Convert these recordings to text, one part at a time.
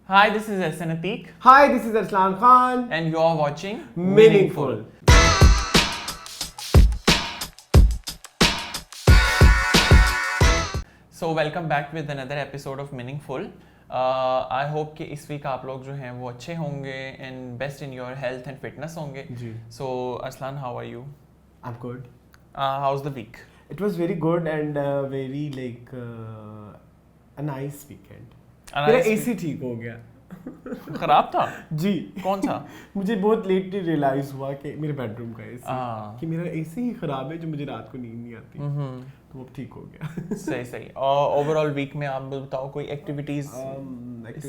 Hi, this is SN Ateek. Hi, this is Arslan Khan. And you are watching Meaningful. So welcome back with another episode of Meaningful. I hope कि इस week आप लोग जो हैं वो अच्छे होंगे and best in your health and fitness होंगे. जी. So Arslan, how are you? I'm good. How's the week? It was very good and very like a nice weekend. मेरा AC ठीक हो गया. खराब था? जी. कौन सा? मुझे बहुत लेटली रियलाइज हुआ कि मेरे बेडरूम का AC कि मेरा AC ही खराब है जो मुझे रात को नींद नहीं आती. तो वो ठीक हो गया. सही. और ओवरऑल वीक में आप बताओ कोई एक्टिविटीज?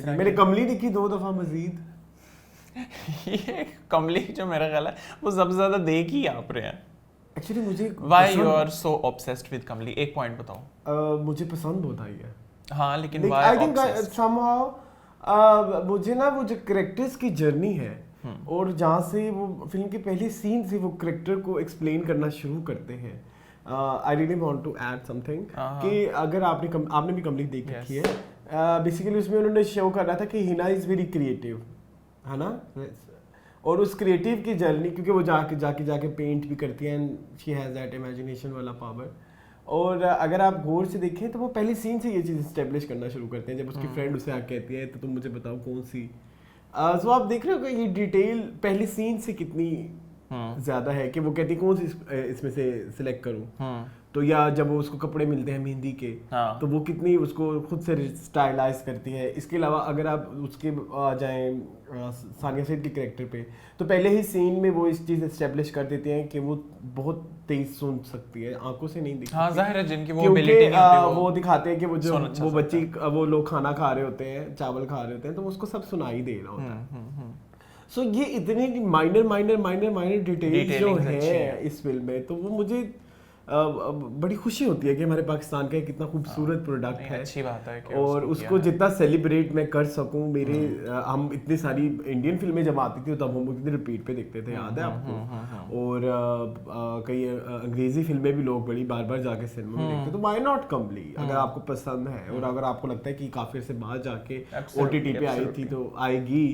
मैंने कमली देखी 2 दफा मजीद. ये कमली जो मेरा ख्याल है वो सबसे ज्यादा देख ही आप रहे हैं. एक्चुअली मुझे Why you are so obsessed with कमली? एक पॉइंट बताओ. मुझे पसंद बहुत आई है. हाँ लेकिन why I think obsessed? somehow मुझे ना वो जो करेक्टर्स की जर्नी है और जहाँ से वो फिल्म के पहले सीन से वो करेक्टर को एक्सप्लेन करना शुरू करते हैं. I really want to add something कि अगर आपने भी कमली देख रखी है. बेसिकली उसमें उन्होंने शो कर रहा था कि हिना इज़ वेरी क्रिएटिव, है ना. और उस क्रिएटिव की जर्नी क्योंकि वो जाके पेंट भी करती है and she has that imagination वाला पावर. और अगर आप गौर से देखें तो वो पहले सीन से ये चीज़ इस्टेब्लिश करना शुरू करते हैं जब उसकी फ्रेंड उसे आके कहती है तो तुम मुझे बताओ कौन सी. सो आप देख रहे हो कि ये डिटेल पहले सीन से कितनी ज़्यादा है कि वो कहती है कौन सी इसमें से सिलेक्ट करूँ. तो या जब वो उसको कपड़े मिलते हैं मेहंदी के तो वो कितनी उसको खुद से स्टाइलाइज करती है. इसके अलावा अगर आप उसके आ जाएं सानिया सेठ के कैरेक्टर पे तो पहले ही सीन में वो इस चीज़ एस्टेब्लिश कर देते हैं कि वो बहुत तेज सुन सकती है, आंखों से नहीं दिखती. हाँ जाहिर है जिनकी वो एबिलिटी नहीं होती वो दिखाते हैं कि वो जो वो बच्ची वो लोग खाना खा रहे होते हैं, चावल खा रहे होते हैं तो उसको सब सुनाई दे रहा होता है. सो ये इतने माइनर डिटेल्स जो है इस फिल्म में तो वो मुझे बड़ी खुशी होती है कि हमारे पाकिस्तान का कितना खूबसूरत प्रोडक्ट है. अच्छी बात है कि और उसको जितना सेलिब्रेट मैं कर सकूं. मेरे हम इतनी सारी इंडियन फिल्में जब आती थी तब हम उतनी रिपीट पे देखते थे, याद है आपको. और कई अंग्रेजी फिल्में भी लोग बड़ी बार बार जाके सिनेमा में देखते. तो व्हाई नॉट कमली अगर आपको पसंद है और अगर आपको लगता है कि काफी से बाहर जाके OTT पे आई थी तो आएगी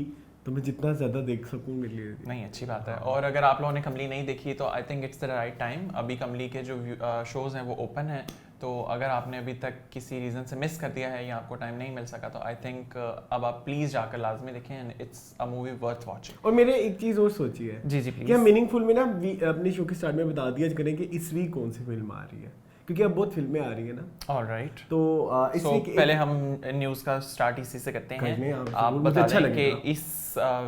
तो मैं जितना ज़्यादा देख सकूँ मेरे लिए. नहीं अच्छी बात है. और अगर आप लोगों ने कमली नहीं देखी तो I think it's the right time. अभी कमली के जो शोज़ हैं वो ओपन हैं तो अगर आपने अभी तक किसी रीज़न से मिस कर दिया है या आपको टाइम नहीं मिल सका तो आई थिंक अब आप प्लीज़ जाकर लाजमी देखें and it's a movie worth watching. और मैंने एक चीज़ और सोची है. जी प्लीज़. क्या मीनिंगफुल में ना अपने शो के स्टार्ट में बता दिया करें कि इस वीक कौन सी फिल्म आ रही है क्योंकि अब बहुत फिल्में आ रही है ना. ऑलराइट. तो इस वीक पहले हम न्यूज़ का स्टार्ट इसी से करते हैं. आप बता दें कि इस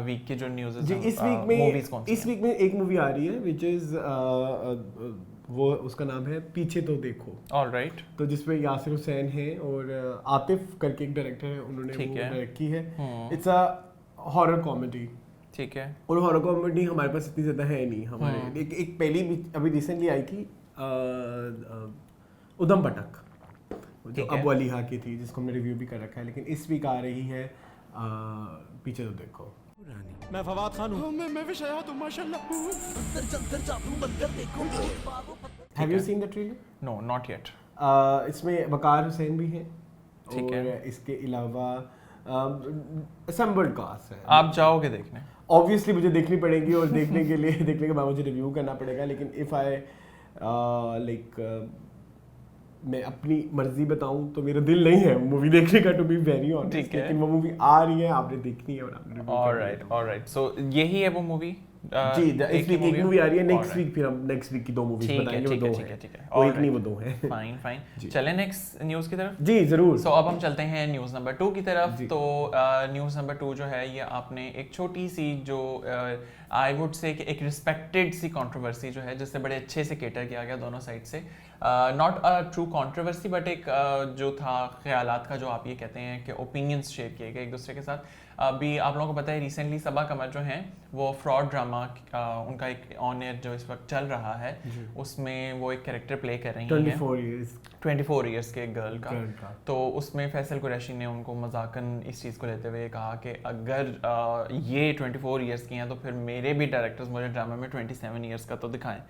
वीक के जो न्यूज़ जी इस वीक में एक मूवी आ रही है विच इज़ वो उसका नाम है पीछे तो देखो. ऑलराइट. तो जिसमें यासिर हुसैन है और आतिफ करके एक डायरेक्टर है, उन्होंने वो डायरेक्ट की है. It's a horror comedy. ठीक है. और हॉरर कॉमेडी हमारे पास इतनी ज़्यादा है नहीं. हमारे एक पहली अभी रिसेंटली आई थी उधम पटक जो अबू अली हा की थी जिसको हमने रिव्यू भी कर रखा है. लेकिन इस वीक आ रही है पीछे तो देखो. मैं फवाद खान हूँ. मैं विषयात हूँ माशाल्लाह. Have you seen the trailer? No not yet. इसमें वकार हुसैन भी है और इसके अलावा असम्बल्ड कास्ट है. आप जाओगे देखने? ऑब्वियसली मुझे देखनी पड़ेगी और देखने के बाद मुझे रिव्यू करना पड़ेगा. लेकिन इफ़ आई मैं अपनी मर्जी बताऊं तो मेरा दिल नहीं है मूवी देखने का टू बी वेरी ऑनेस्ट. लेकिन वो मूवी आ रही है, आपने देखनी है और आपने ऑलराइट. सो यही है वो मूवी. जी इस वीक एक मूवी आ रही है. नेक्स्ट वीक फिर हम नेक्स्ट वीक की 2 मूवीज बताएंगे. वो 2 हैं. वो एक नहीं वो 2 हैं. फाइन. चलें नेक्स्ट न्यूज़ की तरफ. जी जरूर. सो अब हम चलते हैं न्यूज़ नंबर 2 की तरफ. तो न्यूज़ नंबर 2 जो है ये आपने एक छोटी सी जो आई वुड से एक रिस्पेक्टेड सी कंट्रोवर्सी जो है जिससे बड़े अच्छे से केटर किया गया दोनों साइड से. Not a true controversy but एक जो था ख्यालात का जो आप ये कहते हैं कि ओपिनियंस शेयर किए गए एक दूसरे के साथ. अभी आप लोगों को पता है रिसेंटली सबा कमर जो हैं वो फ्रॉड ड्रामा उनका एक ऑन एयर जो इस वक्त चल रहा है उसमें वो एक कैरेक्टर प्ले कर रही हैं 24 इयर्स के गर्ल का. तो उसमें फैसल कुरैशी ने उनको मजाकन इस चीज़ को लेते हुए कहा कि अगर ये 24 इयर्स की हैं तो फिर मेरे भी डायरेक्टर्स मुझे ड्रामा में 27 इयर्स का तो दिखाएं.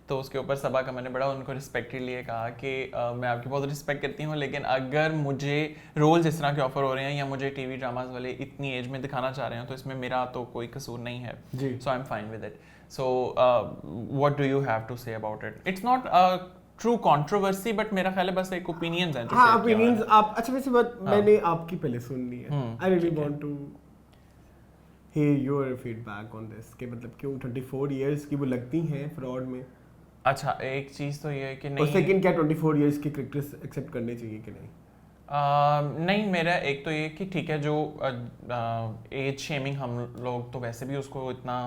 तो उसके ऊपर सबा का मैंने बड़ा उनको रिस्पेक्टली कहा कि मैं आपकी बहुत रिस्पेक्ट करती हूँ, लेकिन अगर मुझे रोल जिस तरह के ऑफर हो रहे हैं या मुझे टीवी ड्रामाज वाले इतनी एज में दिखाना चाह रहे हैं तो इसमें मेरा तो कोई कसूर नहीं है, so I am fine with it. So what do you have to say about it? It's not true controversy, but मेरा ख्याल है बस एक ओपिनियंस हैं. हाँ, ओपिनियंस आप अच्छा वैसे बात मैंने आपकी पहले सुननी है. I really want to hear your feedback on this कि मतलब क्यों 24 इयर्स की वो लगती हैं फ्रॉड में. अच्छा, एक चीज़ तो ये है कि नहीं, और सेकंड क्या 24 इयर्स के कैरेक्टर्स एक्सेप्ट करने चाहिए कि नहीं? नहीं, मेरा एक तो ये कि ठीक है, जो एज शेमिंग हम लोग तो वैसे भी उसको इतना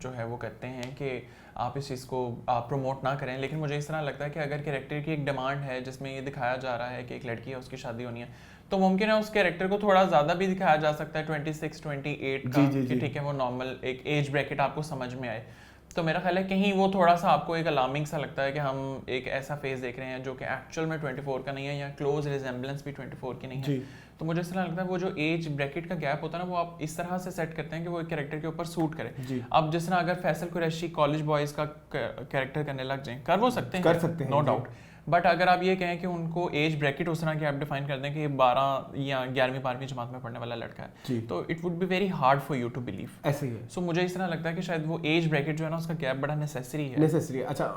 जो है वो करते हैं कि आप इस चीज़ को प्रमोट ना करें, लेकिन मुझे इस तरह लगता है कि अगर कैरेक्टर की एक डिमांड है जिसमें ये दिखाया जा रहा है कि एक लड़की है, उसकी शादी होनी है, तो मुमकिन है उस कैरेक्टर को थोड़ा ज़्यादा भी दिखाया जा सकता है 26, 28 का, कि ठीक है वो नॉर्मल एक एज ब्रैकेट आपको समझ में आए. तो मेरा ख्याल है कहीं वो थोड़ा सा आपको एक अलार्मिंग सा लगता है कि हम एक ऐसा फेज देख रहे हैं जो कि एक्चुअल में 24 का नहीं है या क्लोज रिजेम्बलेंस भी 24 की नहीं है. तो मुझे इस तरह लगता है वो जो एज ब्रैकेट का गैप होता है ना, वो आप इस तरह से सेट करते हैं कि वो एक कैरेक्टर के ऊपर सूट करे. अब जिस तरह अगर फैसल कुरैशी कॉलेज बॉयज़ का कैरेक्टर करने लग जाएं, कर वो सकते हैं, नो डाउट. बट अगर आप ये कहें कि उनको एज ब्रैकेट उस तरह की आप डिफाइन कर दें कि ये 12 या 11वीं 12वीं जमात में पढ़ने वाला लड़का है, तो it would be very hard for you to believe. ऐसे ही है. सो मुझे इस तरह लगता है कि शायद वो एज ब्रैकेट जो है ना, उसका गैप बड़ा नेसेसरी है. अच्छा,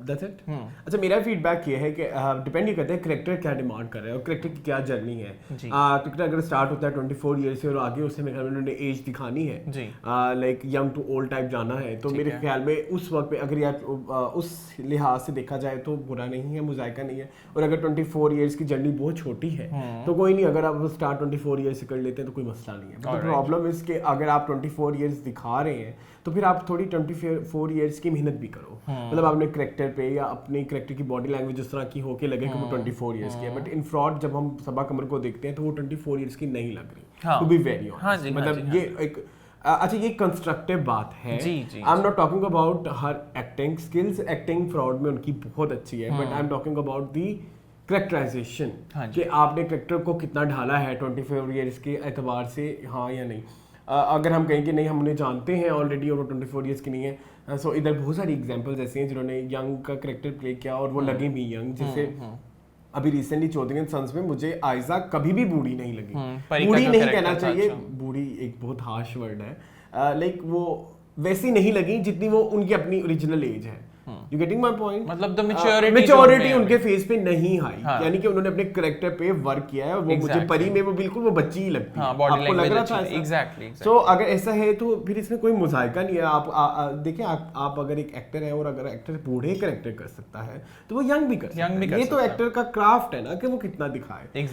दैट्स इट. अच्छा, मेरा फीडबैक ये है कि डिपेंड ये करता है कैरेक्टर क्या डिमांड कर रहा है और कैरेक्टर की क्या जर्नी है. कैरेक्टर अगर स्टार्ट होता है 24 ईयर से और आगे उससे मेरे ख्याल में उन्होंने एज दिखानी है, like young to old type जाना है, तो मेरे ख्याल में उस वक्त पे अगर यार उस लिहाज से देखा जाए तो बुरा नहीं है, मुजायका नहीं है. और अगर 24 इयर्स की जर्नी बहुत छोटी है तो कोई नहीं, अगर आप स्टार्ट 24 इयर्स से कर लेते हैं तो कोई मसला नहीं है. बट प्रॉब्लम इज कि अगर आप 24 इयर्स दिखा रहे हैं तो फिर आप थोड़ी 24 इयर्स की मेहनत भी करो. मतलब आपने कैरेक्टर पे या अपने कैरेक्टर की बॉडी लैंग्वेज इस तरह की होके लगे कि वो 24 इयर्स की है. बट इन फ्रॉड जब हम सबा कमर को देखते हैं तो वो 24 इयर्स की नहीं लग रही, टू बी वेरी ऑनेस्ट. मतलब ये एक अच्छा, ये कंस्ट्रक्टिव बात है. I am not talking about her acting skills. Acting फ्रॉड में उनकी बहुत अच्छी है, but I am talking about the characterization कि आपने कैरेक्टर को कितना ढाला है 24 ईयर्स के एतबार से, हाँ या नहीं. अगर हम कहें कि नहीं हम उन्हें जानते हैं ऑलरेडी और वो 24 ईयर्स की नहीं है, सो इधर बहुत सारी एग्जांपल्स ऐसी हैं जिन्होंने यंग का कैरेक्टर प्ले किया और वो लगे भी यंग. जैसे अभी रिसेंटली चौधरी एंड सन्स में मुझे आयजा कभी भी बूढ़ी नहीं लगी. बूढ़ी नहीं कहना चाहिए, बूढ़ी एक बहुत हार्श वर्ड है. लाइक वो वैसी नहीं लगी जितनी वो उनकी अपनी ओरिजिनल एज है. You getting my point? मतलब द मैच्योरिटी उनके फेस पे नहीं आई. यानी कि उन्होंने अपने कैरेक्टर पे वर्क किया है और वो मुझे परी में वो बिल्कुल वो बच्ची ही लगती है. आपको लग रहा था एग्जैक्टली. सो अगर ऐसा है तो फिर इसमें कोई मुजायका नहीं है. आप देखिए, आप अगर एक एक्टर है और अगर एक्टर बूढ़े कैरेक्टर कर सकता है तो वो यंग भी कर सकता है. ये तो एक्टर का क्राफ्ट है ना कि वो कितना दिखाए.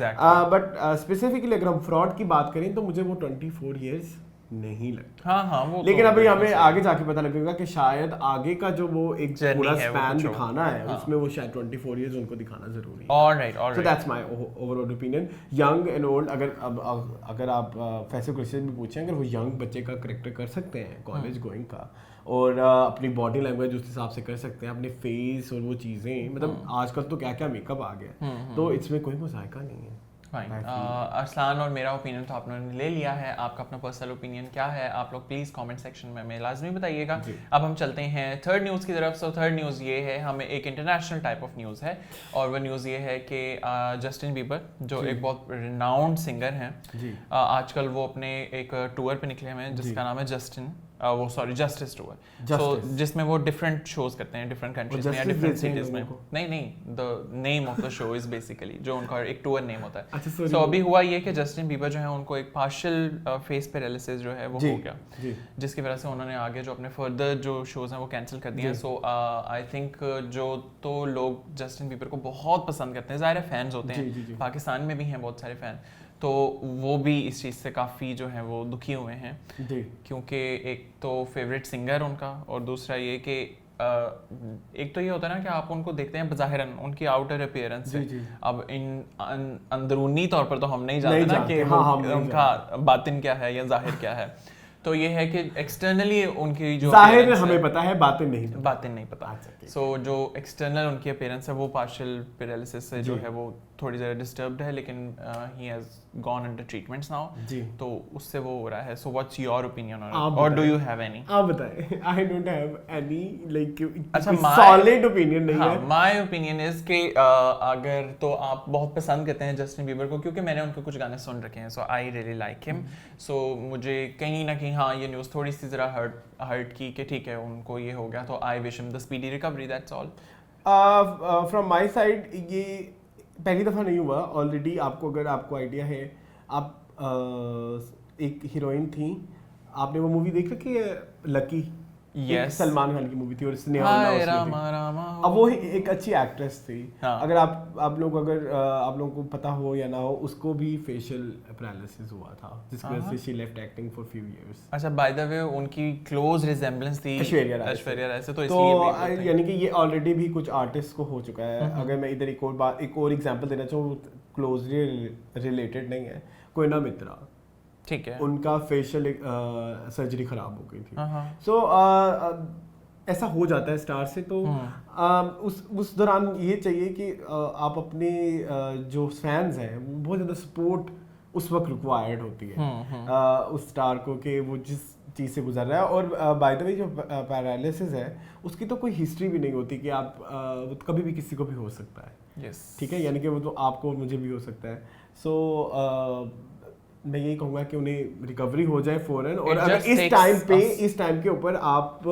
बट स्पेसिफिकली अगर हम फ्रॉड की बात करें तो मुझे वो 24 ईयर्स नहीं लगता. वो लेकिन अभी हमें आगे जाके पता लगेगा कि शायद आगे का जो वो एक पूरा स्पैन दिखाना है उसमें वो शायद 24 इयर्स उनको दिखाना जरूरी है. Alright. So that's my overall opinion. Young and old, अगर आप फैसल कुरैशी भी पूछें, अगर वो यंग बच्चे का कैरेक्टर कर सकते हैं कॉलेज गोइंग का और अपनी बॉडी लैंग्वेज उस हिसाब से कर सकते हैं, अपने फेस और वो चीज़ें, मतलब आजकल तो क्या क्या मेकअप आ गया, तो इसमें कोई मुज़ायका नहीं है. अरसलान और मेरा ओपिनियन तो आपने ले लिया है. आपका अपना पर्सनल ओपिनियन क्या है आप लोग प्लीज़ कमेंट सेक्शन में हमें लाजमी बताइएगा. अब हम चलते हैं थर्ड न्यूज़ की तरफ. सो थर्ड न्यूज़ ये है, हमें एक इंटरनेशनल टाइप ऑफ न्यूज़ है और वह न्यूज़ ये है कि जस्टिन बीबर जो एक बहुत रिनाउंड सिंगर हैं, आजकल वो अपने एक टूर पे निकले हुए हैं जिसका नाम है जस्टिस टूर. सो जिसमें वो डिफरेंट शोज करते हैं डिफरेंट कंट्रीज में या डिफरेंट सिटीज में. नहीं, the name of the show is basically जो उनका एक टूर नेम होता है. सो अभी हुआ ये कि जस्टिन बीबर जो है उनको एक पार्शियल फेस पैरालिसिस जो है वो हो गया, जिसकी वजह से उन्होंने आगे जो अपने फर्दर जो शोज हैं वो कैंसिल कर दिए. सो आई थिंक जो तो लोग जस्टिन बीबर को बहुत पसंद करते हैं, ज़ाहिर है फैंस होते हैं, पाकिस्तान में भी हैं बहुत सारे फैन, तो वो भी इस चीज़ से काफ़ी जो है वो दुखी हुए हैं क्योंकि एक तो फेवरेट सिंगर उनका और दूसरा ये कि एक तो ये होता है ना कि आप उनको देखते हैं ज़ाहिरन उनकी आउटर अपीयरेंस से. अब इन अंदरूनी तौर पर तो हम नहीं जानते ना कि उनका बातिन क्या है या जाहिर क्या है. तो ये है कि एक्सटर्नली उनकी जो जाहिर हमें पता है, बातिन नहीं पता. सो जो एक्सटर्नल उनकी अपीयरेंस है वो पार्शियल पैरालिसिस से जो है वो थोड़ी ज़रा डिस्टर्ब्ड है, लेकिन he has gone under treatments now, जी। तो उससे वो हो रहा है. So what's your opinion on आप इट, और डू बताएं। You have any? आप बताएं. I don't have any like अच्छा, सॉलिड ओपिनियन नहीं है. माय ओपिनियन इज कि अगर तो आप बहुत पसंद करते हैं जस्टिन बीबर को, क्योंकि मैंने उनके कुछ गाने सुन रखे हैं, सो आई रियली लाइक हिम. सो मुझे कहीं ना कहीं हाँ ये न्यूज़ थोड़ी सी ज़रा हर्ट की कि ठीक है उनको ये हो गया, तो I wish him the speedy recovery, that's all. From my side ये पहली दफ़ा नहीं हुआ. ऑलरेडी अगर आपको आइडिया है, आप एक हीरोइन थी, आपने वो मूवी देख रखी है लकी? Yes. सलमान खान की मूवी थी और स्नेहा हाय उसमें रामा थी. रामा. अब वो एक अच्छी एक्ट्रेस थी. हाँ. अगर आप लोगों को पता हो या ना हो, उसको भी फेशियल पैरालिसिस हुआ था, जिसकी वजह से she left acting for few years. अच्छा, बाय द वे उनकी क्लोज रिजेम्बलेंस थी ऐश्वर्या राय से, तो तो इसलिए भी यानी कि ये ऑलरेडी भी कुछ आर्टिस्ट को हो चुका है. अगर मैं इधर एक और एग्जांपल देना चाहूँ, क्लोजली रिलेटेड नहीं है, कोयना मित्रा, ठीक है, उनका फेशियल सर्जरी खराब हो गई थी. हाँ. सो ऐसा हो जाता है स्टार से. तो उस दौरान ये चाहिए कि आप अपने जो फैंस हैं वो बहुत ज़्यादा सपोर्ट उस वक्त रिक्वायर्ड होती है उस स्टार को, कि वो जिस चीज़ से गुजर रहा है. और बाय द वे जो पैरालिसिस है उसकी तो कोई हिस्ट्री भी नहीं होती कि आप वो कभी भी किसी को भी हो सकता है. यस, ठीक है, यानी कि वो तो आपको मुझे भी हो सकता है. सो मैं यही कहूँगा कि उन्हें रिकवरी हो जाए फौरन. और अगर इस टाइम के ऊपर आप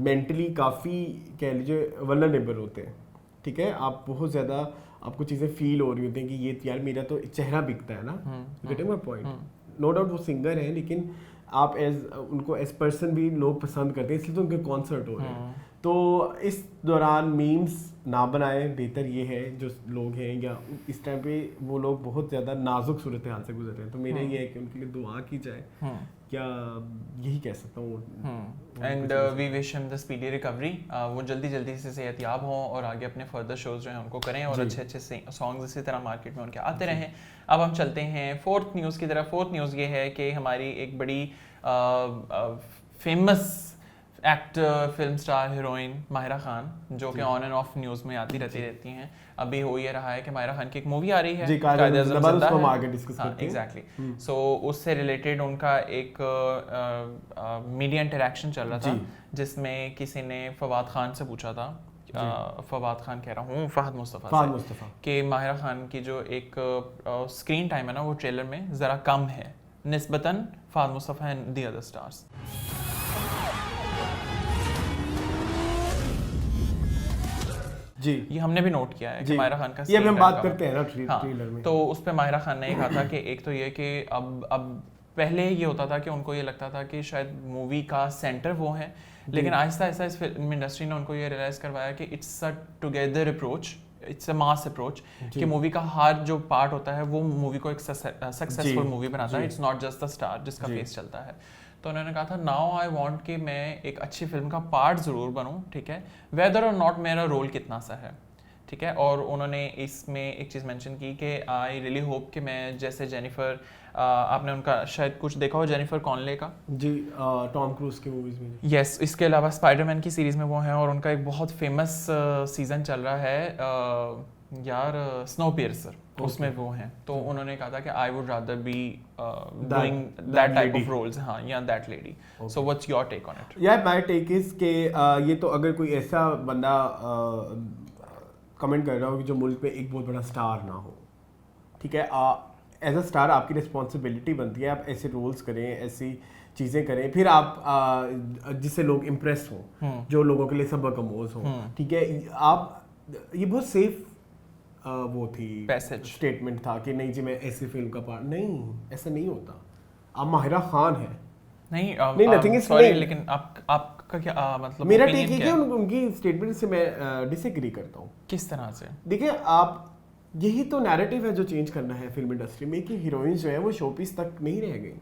मेंटली काफ़ी कह लीजिए वल्नरेबल होते हैं, ठीक है, आप बहुत ज़्यादा आपको चीज़ें फील हो रही होती हैं कि ये यार मेरा तो चेहरा बिकता है ना. Getting my point. No doubt वो सिंगर हैं, लेकिन आप उनको एज पर्सन भी लोग पसंद करते हैं, इसलिए तो उनके कॉन्सर्ट हो रहे हैं. तो इस दौरान मीम्स ना बनाएं, बेहतर ये है जो लोग हैं, या इस टाइम पे वो लोग बहुत ज़्यादा नाजुक सूरत हाल से गुजर रहे हैं, तो मेरा ये है कि उनके लिए दुआ की जाए. क्या यही कह सकता हूँ. And we wish him the speedy recovery. वो जल्दी से सेहतियाब हों और आगे अपने फर्दर शोज जो हैं उनको करें, और अच्छे सॉन्ग्स इसी तरह मार्केट में उनके आते रहें. अब हम चलते हैं फोर्थ न्यूज़ की तरफ. फोर्थ न्यूज़ ये है कि हमारी एक बड़ी famous actor, film star, heroine Mahira Khan, जो कि ऑन एंड ऑफ न्यूज़ में आती रहती हैं. अभी हो ये रहा है कि माहिरा खान की एक मूवी आ रही है, एग्जैक्टली. सो उससे रिलेटेड उनका एक मीडिया इंटरेक्शन चल रहा था, जिसमें किसी ने फवाद खान से पूछा था, फवाद खान कह रहा हूँ, फहद मुस्तफ़ा, कि माहिरा खान की जो एक स्क्रीन टाइम है ना, वो ट्रेलर में ज़रा कम है निस्बतन Fahad Mustafa and the other stars. जी, ये हमने भी नोट किया है कि माहिरा खान का ये हम बात करते हैं ना ट्रेलर में. तो उस पे माहिरा खान ने कहा था कि एक तो ये कि अब पहले ये होता था कि उनको ये लगता था कि शायद मूवी का सेंटर वो है, लेकिन आहिस्ता आहिस्ता इस फिल्म इंडस्ट्री ने उनको ये रियलाइज़ करवाया कि it's a together approach, it's a mass approach, कि मूवी का हर जो पार्ट होता है वो मूवी को एक सक्सेसफुल मूवी बनाता है. It's not just the star जिसका फेस चलता है. तो उन्होंने कहा था नाउ आई वांट कि मैं एक अच्छी फिल्म का पार्ट ज़रूर बनूं, ठीक है, वेदर और नॉट मेरा रोल कितना सा है, ठीक है. और उन्होंने इसमें एक चीज़ मेंशन की कि आई रियली होप कि मैं जैसे जेनिफर, आपने उनका शायद कुछ देखा हो, जेनिफर कॉनले का, जी, टॉम क्रूज की मूवीज़ में. यस, इसके अलावा स्पाइडरमैन की सीरीज़ में वो हैं, और उनका एक बहुत फेमस सीज़न चल रहा है यार, स्नोपियर्सर, उसमें वो हैं. तो उन्होंने कहा था कि I would rather be doing that type of roles, हाँ, या that lady. So what's your take on it? यार माय टेक इज के ये तो अगर कोई ऐसा बंदा कमेंट कर रहा हो कि जो मुल्क में एक बहुत बड़ा स्टार ना हो, ठीक है, एज अ स्टार आपकी रिस्पॉन्सिबिलिटी बनती है आप ऐसे रोल्स करें, ऐसी चीज़ें करें, फिर आप जिससे लोग इम्प्रेस हों, जो लोगों के लिए सबक आमोज़ हों, ठीक है. आप ये बहुत सेफ वो थी स्टेटमेंट था कि नहीं जी मैं ऐसी फिल्म का पार्ट, नहीं, ऐसा नहीं होता. आप माहिरा खान है, नहीं, नथिंग इज सॉरी, लेकिन आपका क्या मतलब? मेरा टेक है कि उनकी स्टेटमेंट से मैं डिसएग्री करता हूँ. किस तरह से? देखिए, आप यही तो नैरेटिव है जो चेंज करना है फिल्म इंडस्ट्री में, कि हीरोइंस जो है वो शोपीस तक नहीं रह गई,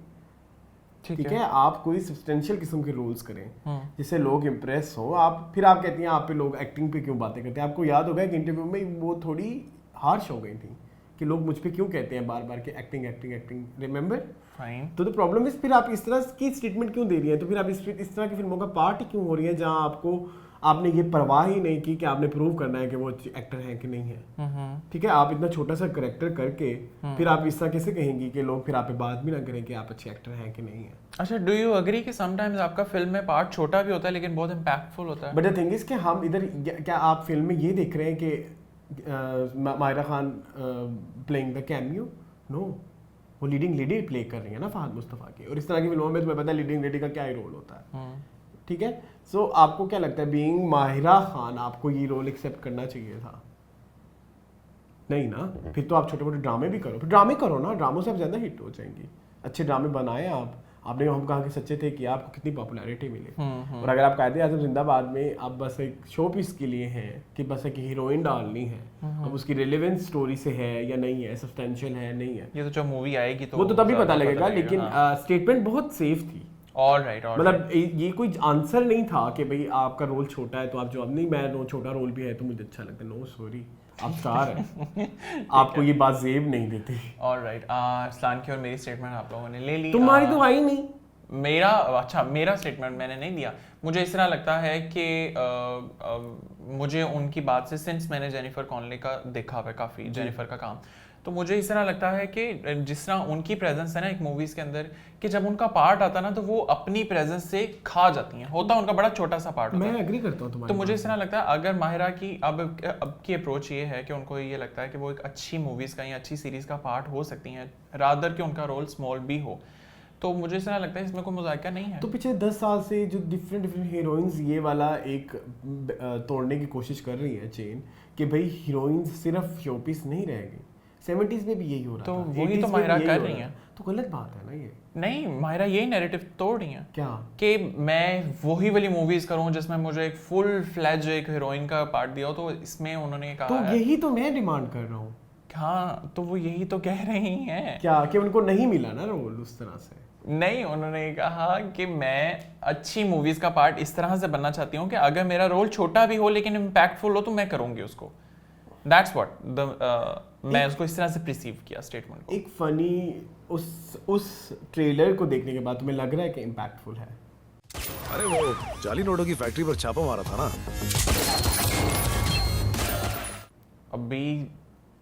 ठीक है. आप कोई सब्सटेंशियल किस्म के रोल्स करें जिससे लोग इंप्रेस हो. आप फिर आप कहती हैं आप पे लोग एक्टिंग पे क्यों बातें करते हैं. आपको याद होगा कि इंटरव्यू में वो थोड़ी हार्श हो गई थी कि लोग मुझ पे क्यों कहते हैं बार बार कि एक्टिंग, रिमेंबर? फाइन. तो द प्रॉब्लम इज फिर आप इस तरह की स्टेटमेंट क्यों दे रही हैं, तो फिर आप इस तरह की फिल्मों का पार्ट ही क्यों हो रही है जहां आपको आपने ये परवाह ही नहीं की कि आपने प्रूव करना है कि वो एक्टर है कि नहीं है। ठीक है, आप इतना छोटा सा करेक्टर करके फिर आप इस तरह कैसे कहेंगी कि लोग फिर आप पे बात भी ना करें कि आप अच्छे एक्टर हैं कि नहीं है। अच्छा, डू यू एग्री कि समटाइम्स आपका फिल्म में पार्ट छोटा भी होता है लेकिन बहुत इम्पैक्टफुल होता है? बट द थिंग इज कि हम इधर क्या आप फिल्म में ये देख रहे हैं कि Mahira Khan playing the cameo? No, वो लीडिंग लेडी प्ले कर रही है ना फहद मुस्तफ़ा की, और इस तरह की फिल्मों में तुम्हें पता है लीडिंग लेडी का क्या ही रोल होता है। ठीक है, सो आपको क्या लगता है बीइंग माहिरा खान आपको ये रोल एक्सेप्ट करना चाहिए था? नहीं ना, फिर तो आप छोटे मोटे ड्रामे भी करो, फिर ड्रामे करो ना, ड्रामों से आप ज़्यादा हिट हो जाएंगी। अच्छे ड्रामे बनाए आपने हम कहा कि सच्चे थे कि आपको कितनी पॉपुलैरिटी मिली। और अगर आप कायदे आज़म जिंदाबाद में आप बस एक शो पीस के लिए हैं कि बस एक हीरोइन डालनी है, अब उसकी रिलेवेंस स्टोरी से है या नहीं है, सब्सटेंशियल है नहीं है, ये तो जब मूवी आएगी तो वो तो तभी पता लगेगा। लेकिन स्टेटमेंट बहुत सेफ थी। ऑलराइट, मतलब ये कोई आंसर नहीं था कि भाई आपका रोल छोटा है तो आप जवाब नहीं, मैं छोटा रोल भी है तो मुझे अच्छा लगता है। नो सॉरी, आप स्टार हैं आपको ये बात जेब नहीं देती। ऑलराइट, अरसलान की और मेरी स्टेटमेंट आप लोगों ने ले ली। तुम्हारी तो आई नहीं। मेरा स्टेटमेंट मैंने नहीं दिया। मुझे इस तरह लगता है कि मुझे उनकी बात से, सिंस मैंने जेनिफर कॉनली का देखा हुआ है काफ़ी, जेनिफर का काम, तो मुझे इस तरह लगता है कि जिस तरह उनकी प्रेजेंस है ना एक मूवीज़ के अंदर, कि जब उनका पार्ट आता है ना तो वो अपनी प्रेजेंस से खा जाती हैं। होता उनका बड़ा छोटा सा पार्ट होता है। मैं एग्री करता हूँ तुम्हारी। तो मुझे इस तरह लगता है अगर माहिरा की अब की अप्रोच ये है कि उनको ये लगता है कि वो एक अच्छी मूवीज़ का या अच्छी सीरीज़ का पार्ट हो सकती हैं, रादर कि उनका रोल स्मॉल भी हो, तो मुझे इस तरह लगता है इसमें कोई मजाक नहीं है। तो पिछले 10 साल से जो डिफरेंट हीरोइंस ये वाला एक तोड़ने की कोशिश कर रही है चेन, कि भाई हीरोइंस सिर्फ शोपीस नहीं रहेगी। 70s में भी यही हो रहा तो था, वही तो माहिरा कर रही हैं। तो गलत बात है ना ये? नहीं, माहिरा यही नैरेटिव तोड़ रही हैं। क्या? कि मैं वही वाली मूवीज करूं जिसमें मुझे एक फुल फ्लैज एक हीरोइन का पार्ट दिया हो, तो इसमें उन्होंने कहा तो यही तो मैं डिमांड कर रहा हूँ। हाँ, तो वो यही तो कह रही हैं। क्या कि उनको नहीं मिला ना रोल उस तरह से? नहीं, उन्होंने कहा कि मैं अच्छी मूवीज का पार्ट इस तरह से बनना चाहती हूँ कि अगर मेरा रोल छोटा भी हो लेकिन इम्पैक्टफुल हो तो मैं करूंगी उसको। दैट्स व्हाट मैं उसको इस तरह से प्रिसीव किया स्टेटमेंट को। एक फनी उस ट्रेलर को देखने के बाद तुम्हें लग रहा है कि इम्पैक्टफुल है? अरे वो जाली नोटों की फैक्ट्री पर छापा मारा था ना। अभी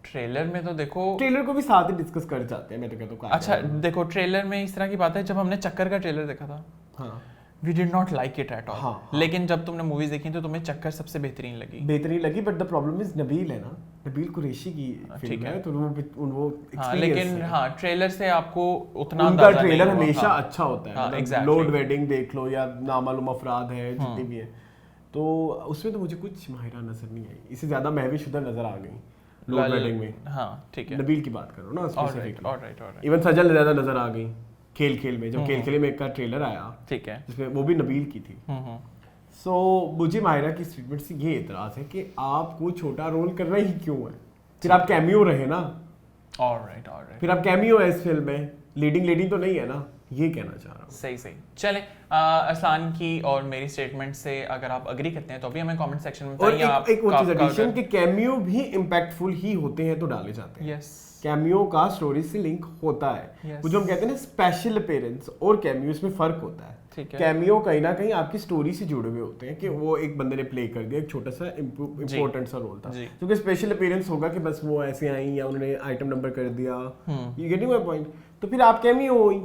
ट्रेलर में तो देखो, ट्रेलर को भी साथ ही डिस्कस कर जाते हैं, मैं तो कहता हूँ। अच्छा देखो, ट्रेलर में इस तरह की बात है, जब हमने चक्कर का ट्रेलर देखा था, हाँ, we did not like it at all. हाँ। लेकिन जब तुमने मूवीज देखी तो तुम्हें चक्कर सबसे बेहतरीन लगी। But the problem is Nabeel है ना, नबील कुरैशी की फिल्म है, तो वो हाँ, लेकिन हाँ, ट्रेलर से आपको उतना उनका ट्रेलर हमेशा अच्छा होता है। हाँ, मतलब exactly. लोड वेडिंग देख लो या नामालूम अफराद है, जितनी भी है, तो उसमें तो मुझे कुछ माहिरा नजर नहीं आई। इससे ज्यादा महविश उधर नजर आ गई लोड वेडिंग में। हाँ, ठीक है, नबील की बात करो ना स्पेसिफिकली। ऑलराइट। इवन सजल ज्यादा नजर आ गई खेल में, जब खेल में का ट्रेलर आया, ठीक है, जिसमें वो भी नबील की थी। सो मुझे माहिरा की स्टेटमेंट से ये एतराज है कि आपको छोटा रोल करना ही क्यों है? फिर आप कैमियो रहे ना। ऑलराइट। फिर आप कैमियो है इस फिल्म में, लीडिंग तो नहीं है ना, ये कहना चाह रहा हूँ। सही। चले, अरसलान की और मेरी स्टेटमेंट से अगर आप अग्री करते हैं तो अभी हमें कमेंट सेक्शन में और बताइए। एक वो चीज एडिशन के कैमियो भी इम्पैक्टफुल ही होते हैं तो डाले जाते हैं। यस, कैमियो का स्टोरी से लिंक होता है। Yes. वो जो हम कहते हैं ना स्पेशल अपीयरेंस और कैमियो, इसमें फर्क होता है। ठीक है। कैमियो कहीं ना कहीं आपकी स्टोरी से जुड़े हुए होते हैं कि वो एक बंदे ने प्ले कर दिया, एक छोटा सा इंपॉर्टेंट सा रोल था। क्योंकि स्पेशल अपीयरेंस होगा कि बस वो ऐसे आई या उन्होंने आइटम नंबर कर दिया, यू गेटिंग माय पॉइंट? तो फिर आप कैमियो हुई।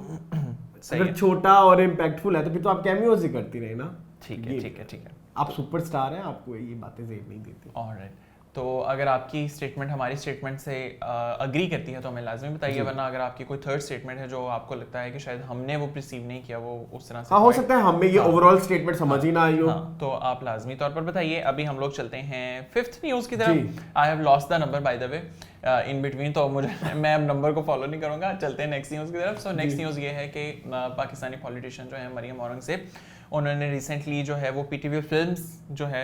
अगर छोटा और इम्पैक्टफुल है तो फिर तो आप कैमियोज ही करती रहे ना। ठीक है। आप सुपरस्टार हैं, आपको ये बातें जेब नहीं देती। ऑलराइट, तो अगर आपकी स्टेटमेंट हमारी स्टेटमेंट से अग्री करती है तो हमें लाजमी बताइए, वरना अगर आपकी कोई थर्ड स्टेटमेंट है जो आपको लगता है कि शायद हमने वो प्रिसीव नहीं किया, वो उस तरह से, हाँ, हो सकता है हमें ये ओवरऑल स्टेटमेंट समझ ही ना आई हो, तो आप लाजमी तौर पर बताइए। अभी हम लोग चलते हैं फिफ्थ न्यूज़ की तरफ। I have lost the number by the way in between, तो मुझे मैं अब नंबर को फॉलो नहीं करूंगा। चलते हैं नेक्स्ट न्यूज़ की तरफ। सो नेक्स्ट न्यूज़ ये है कि पाकिस्तानी पॉलिटिशियन जो है मरियम औरंगज़ेब, उन्होंने रिसेंटली जो है वो पीटीवी फिल्म्स जो है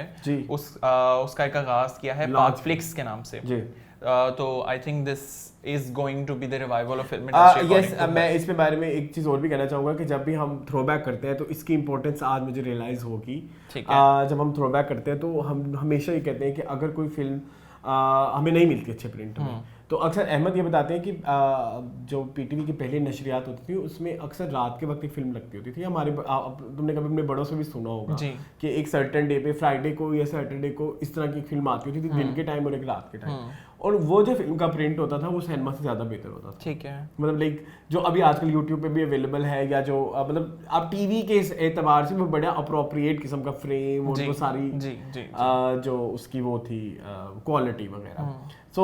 उसका एक आगाज किया है पाकफ्लिक्स के नाम से। तो I think this is going to be the revival of film industry. Yes, मैं इसके बारे में एक चीज और भी कहना चाहूंगा कि जब भी हम थ्रोबैक करते हैं तो इसकी इंपॉर्टेंस आज मुझे रियलाइज होगी। जब हम थ्रोबैक करते हैं तो हम हमेशा ये कहते हैं कि अगर कोई फिल्म हमें नहीं मिलती अच्छे प्रिंट में, तो अक्सर अहमद ये बताते हैं कि जो पीटीवी की पहले नशरियात होती थी उसमें अक्सर रात के वक्त एक फिल्म लगती होती थी। हमारे तुमने कभी अपने बड़ों से भी सुना होगा कि एक सर्टेन डे पे, फ्राइडे को या सैटरडे को इस तरह की एक फिल्म आती होती थी, दिन के टाइम और एक रात के टाइम, और वो जो फिल्म का प्रिंट होता था वो सिनेमा से ज़्यादा बेहतर होता था। ठीक है, मतलब लाइक जो अभी आजकल यूट्यूब पे भी अवेलेबल है, या जो मतलब आप टीवी के इस एतबार से वो बड़ा अप्रोप्रिएट किस्म का फ्रेम और वो सारी जो उसकी वो थी क्वालिटी वगैरह। सो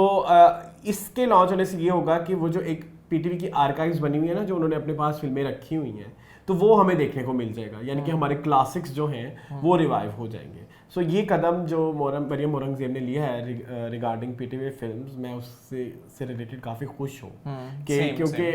इसके लॉन्च होने से ये होगा कि वो जो एक पीटीवी की आर्काइव्स बनी हुई है ना, जो उन्होंने अपने पास फिल्में रखी हुई हैं, तो वो हमें देखने को मिल जाएगा, यानी कि हमारे क्लासिक्स जो हैं वो रिवाइव हो जाएंगे। सो ये कदम जो मरियम औरंगजेब ने लिया है रिगार्डिंग पीटीवी फिल्म्स, मैं उससे रिलेटेड काफ़ी खुश हूँ कि क्योंकि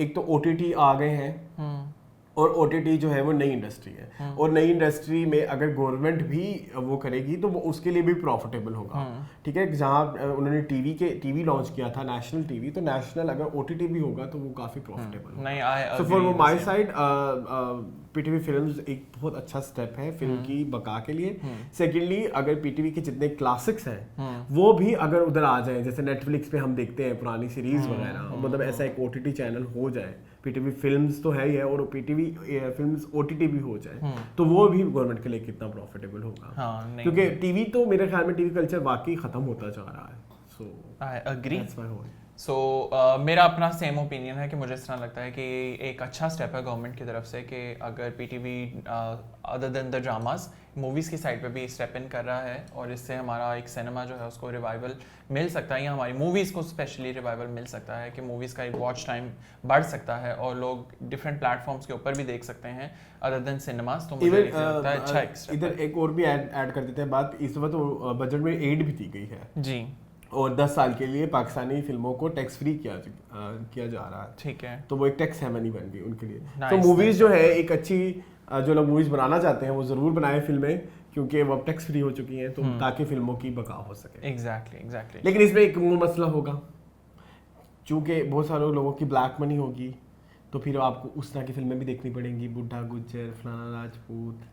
एक तो ओटीटी आ गए हैं और ओटीटी जो है वो नई इंडस्ट्री है, और नई इंडस्ट्री में अगर गवर्नमेंट भी वो करेगी तो वो उसके लिए भी प्रॉफिटेबल होगा। ठीक है, जहाँ उन्होंने टीवी लॉन्च किया था, नेशनल टीवी, तो नेशनल अगर ओटीटी भी होगा तो वो काफ़ी प्रॉफिटेबल होगा। So for my side PTV films एक बहुत अच्छा स्टेप है फिल्म की बका के लिए। सेकेंडली, अगर पीटीवी के जितने क्लासिक्स हैं वो भी अगर उधर आ जाए, जैसे नेटफ्लिक्स पे हम देखते हैं पुरानी सीरीज वगैरह, मतलब ऐसा एक ओटीटी चैनल हो जाए, पीटीवी फिल्म्स तो है ही है और पीटीवी फिल्म्स ओटीटी भी हो जाए, तो वो भी गवर्नमेंट के लिए कितना प्रॉफिटेबल होगा। क्योंकि टीवी तो मेरे ख्याल में टीवी कल्चर वाकई खत्म होता जा रहा है। So I agree. सो मेरा अपना सेम ओपिनियन है कि मुझे इस तरह लगता है कि एक अच्छा स्टेप है गवर्नमेंट की तरफ से कि अगर PTV other than the dramas movies की साइड पे भी स्टेप इन कर रहा है, और इससे हमारा एक सिनेमा जो है उसको रिवाइवल मिल सकता है, या हमारी मूवीज़ को स्पेशली रिवाइवल मिल सकता है कि मूवीज़ का एक वॉच टाइम बढ़ सकता है और लोग डिफरेंट प्लेटफॉर्म्स के ऊपर भी देख सकते हैं अदर देन सिनेमास। तो मुझे लगता है अच्छा एक इधर एक और भी ऐड कर देते हैं बात, इस वक्त तो बजट में एड भी दी गई है जी, और 10 साल के लिए पाकिस्तानी फिल्मों को टैक्स फ्री किया जा रहा है। ठीक है, तो वो एक टैक्स हेवनी बन गई उनके लिए। तो मूवीज जो है एक अच्छी, जो लोग मूवीज बनाना चाहते हैं वो जरूर बनाए फिल्में, क्योंकि वो अब टैक्स फ्री हो चुकी हैं, तो ताकि फिल्मों की बका हो सके। एग्जैक्टली। लेकिन इसमें एक मसला होगा, चूंकि बहुत सारे लोगों की ब्लैक मनी होगी, तो फिर आपको उस तरह की फिल्में भी देखनी पड़ेंगी, बुड्ढा गुज्जर, फलाना राजपूत।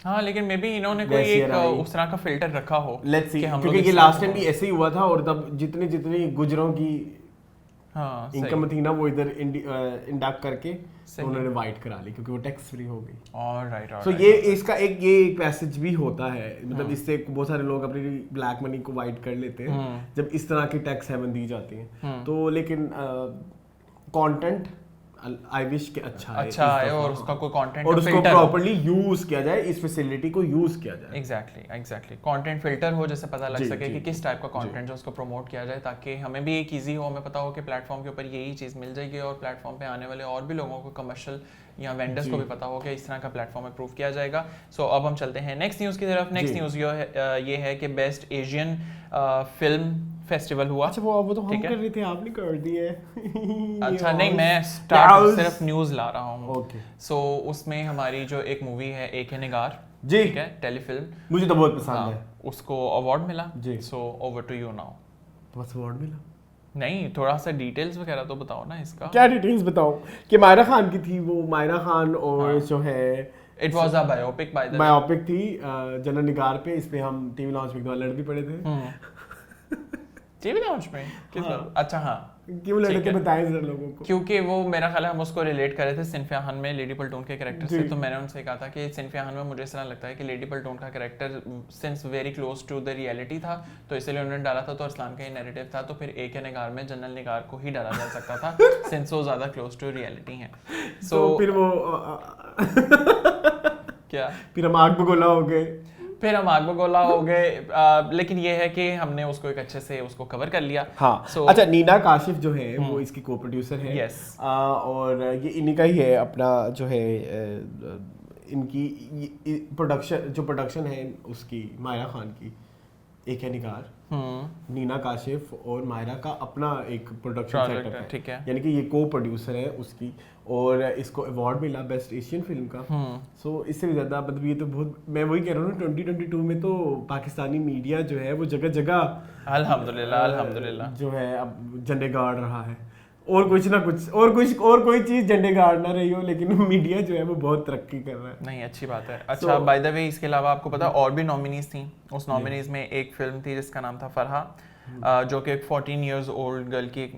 हाँ, लेकिन मे बी इन्होंने कोई एक उस तरह का फिल्टर रखा हो, लेट्स सी, क्योंकि ये लास्ट टाइम भी ऐसे ही हुआ था, और तब जितनी गुजरों की इनकम थी ना वो इधर इंडक्ट करके उन्होंने वाइट करा ली, क्योंकि वो टैक्स फ्री हो गई। ऑलराइट। सो ये इसका एक पैसेज भी होता है, मतलब इससे बहुत सारे लोग अपनी ब्लैक मनी को वाइट कर लेते हैं जब इस तरह की टैक्स हेवन दी जाती है। तो लेकिन कंटेंट आई विश के अच्छा है और उसका कोई कंटेंट और उसको प्रॉपर्ली यूज किया जाए, इस फैसिलिटी को यूज किया जाए। एग्जैक्टली कंटेंट फिल्टर हो, जैसे पता लग सके कि किस टाइप का कंटेंट जो उसको प्रमोट किया जाए, ताकि हमें भी एक इजी हो, हमें पता हो कि प्लेटफॉर्म के ऊपर यही चीज़ मिल जाएगी, और प्लेटफॉर्म पे आने वाले और भी लोगों को, कमर्शियल या वेंडर्स को भी पता हो कि इस तरह का प्लेटफॉर्म अप्रूव किया जाएगा। सो अब हम चलते हैं नेक्स्ट न्यूज़ की तरफ। नेक्स्ट न्यूज़ ये है कि बेस्ट एशियन फिल्म फेस्टिवल हुआ। अच्छा, वो तो हम कर रहे थे, आपने कर दिए। अच्छा नहीं, मैं सिर्फ न्यूज़ ला रहा हूँ। ओके। सो उसमें हमारी जो एक मूवी है एक है निगार, जी, ठीक है, टेलीफिल्म, मुझे तो बहुत पसंद है, उसको अवार्ड मिला जी। So over to you now. तो बस अवार्ड मिला? नहीं, थोड़ा सा डिटेल्स वगैरह तो बताओ ना इसका। क्या डिटेल्स बताऊं? कि मायरा खान की थी वो, मायरा खान, और जो है it was a biopic by the biopic थी जनरल निगार पे। इस पे हम टीवी लॉन्च में लड़ भी पड़े थे। टीवी लॉन्च में किस बार? अच्छा हाँ, क्यों लड़े थे बताएं जरा लोगों को। क्योंकि वो मेरा ख्याल है हम उसको रिलेट कर रहे थे सिनफिया खान में लेडी पल्टून के कैरेक्टर से। तो मैंने उनसे कहा था कि सिनफिया खान में मुझे इस तरह लगता है कि लेडी पल्टून का character since very close to the reality था, तो इसलिए उन्होंने डाला था। तो अरसलान का ही नैरेटिव था, तो फिर एक निगार में जनरल निगार को ही डाला जा सकता था सिंस वो ज्यादा क्लोज टू रियलिटी है। सो फिर वो क्या, फिर हम आग बगोला हो गए, फिर हम आग बगोला हो गए। लेकिन ये है कि हमने उसको एक अच्छे से उसको कवर कर लिया। हाँ। अच्छा, नीना काशिफ जो है वो इसकी को प्रोड्यूसर है। यस। और ये इन्हीं का ही है अपना जो है इनकी प्रोडक्शन है उसकी, मायरा खान की एक है निगार, नीना काशिफ और मायरा का अपना एक प्रोडक्शन सेटअप है, ठीक है। यानी कि ये को प्रोड्यूसर है उसकी, और इसको अवार्ड मिला बेस्ट एशियन फिल्म का। सो इससे भी ज़्यादा मतलब ये तो बहुत, मैं वही कह रहा हूँ 2022 में तो पाकिस्तानी मीडिया जो है वो जगह जगह अल्हम्दुलिल्लाह जो है अब झंडे गाड़ रहा है, और कुछ ना कुछ और कोई चीज़ झंडे गाड़ ना रही हो, लेकिन मीडिया जो है वो बहुत तरक्की कर रहा है। नहीं, अच्छी बात है। अच्छा, बाय द वे इसके अलावा आपको पता और भी नॉमिनीज थी। उस नॉमिनीज में एक फिल्म थी जिसका नाम था फरहा, जो कि एक 14 इयर्स ओल्ड गर्ल की एक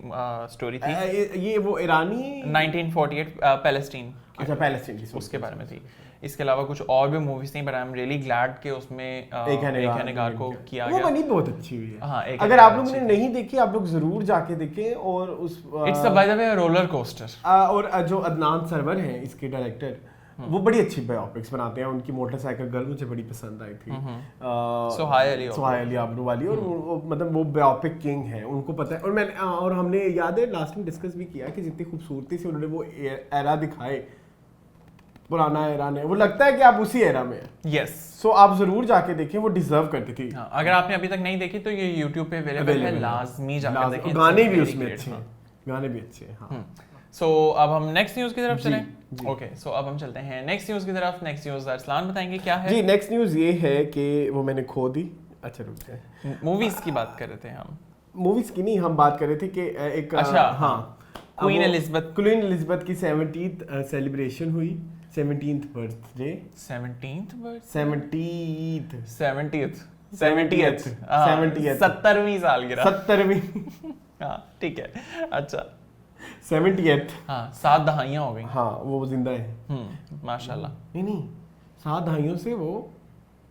स्टोरी थी। ये वो ईरानी 1948 पैलेस्टीन अच्छा पैलेस्टीन की उसके बारे में थी। इसके अलावा कुछ और भी मूवीज नहीं, but I am really glad कि उसमें एक हैनेगार को किया गया। वो बनी बहुत अच्छी हुई है। हाँ, अगर आप लोगों ने नहीं देखी आप लोग जरूर जाके देखें। और उस it's by the way roller coaster. और जो अदनान सरवर हैं इसके डायरेक्टर, वो बड़ी अच्छी बायोपिक्स बनाते हैं। उनकी मोटरसाइकिल गर्ल मुझे बड़ी पसंद आई थी, सोहाय अली आबरू वाली। और मतलब वो बायोपिक किंग है, उनको पता है। और हमने याद है लास्ट में डिस्कस भी किया कि जितनी खूबसूरती से उन्होंने वो एरा दिखाए, पुराना एरा है, वो लगता है कि आप उसी एरा में हैं। यस, सो आप जरूर जाके देखें, वो डिजर्व करती थी। हाँ, अगर आपने अभी तक नहीं देखी तो ये YouTube पे अवेलेबल है, लाजमी जाकर देखें। गाने भी उसमें अच्छे हैं, गाने भी अच्छे हैं। हाँ। सो अब हम नेक्स्ट न्यूज़ की तरफ चलें। ओके, सो अब हम चलते हैं नेक्स्ट न्यूज़ की तरफ। नेक्स्ट न्यूज़ अरसलान बताएंगे क्या है। जी, नेक्स्ट न्यूज़ ये है कि वो मैंने खो दी। अच्छा रुक जाए, मूवीज की बात कर रहे थे हम। मूवीज की नहीं, हम बात कर रहे थे कि एक अच्छा, हाँ, क्वीन एलिजाबेथ की 70th सेलिब्रेशन हुई, 17th बर्थडे। 17th बर्थडे 70वीं सालगिरह 70वीं हाँ ठीक है, अच्छा 70th। हाँ, 7 दहाइयाँ हो गई। हाँ, वो जिंदा है। माशाल्लाह। नहीं 7 दहाइयों से वो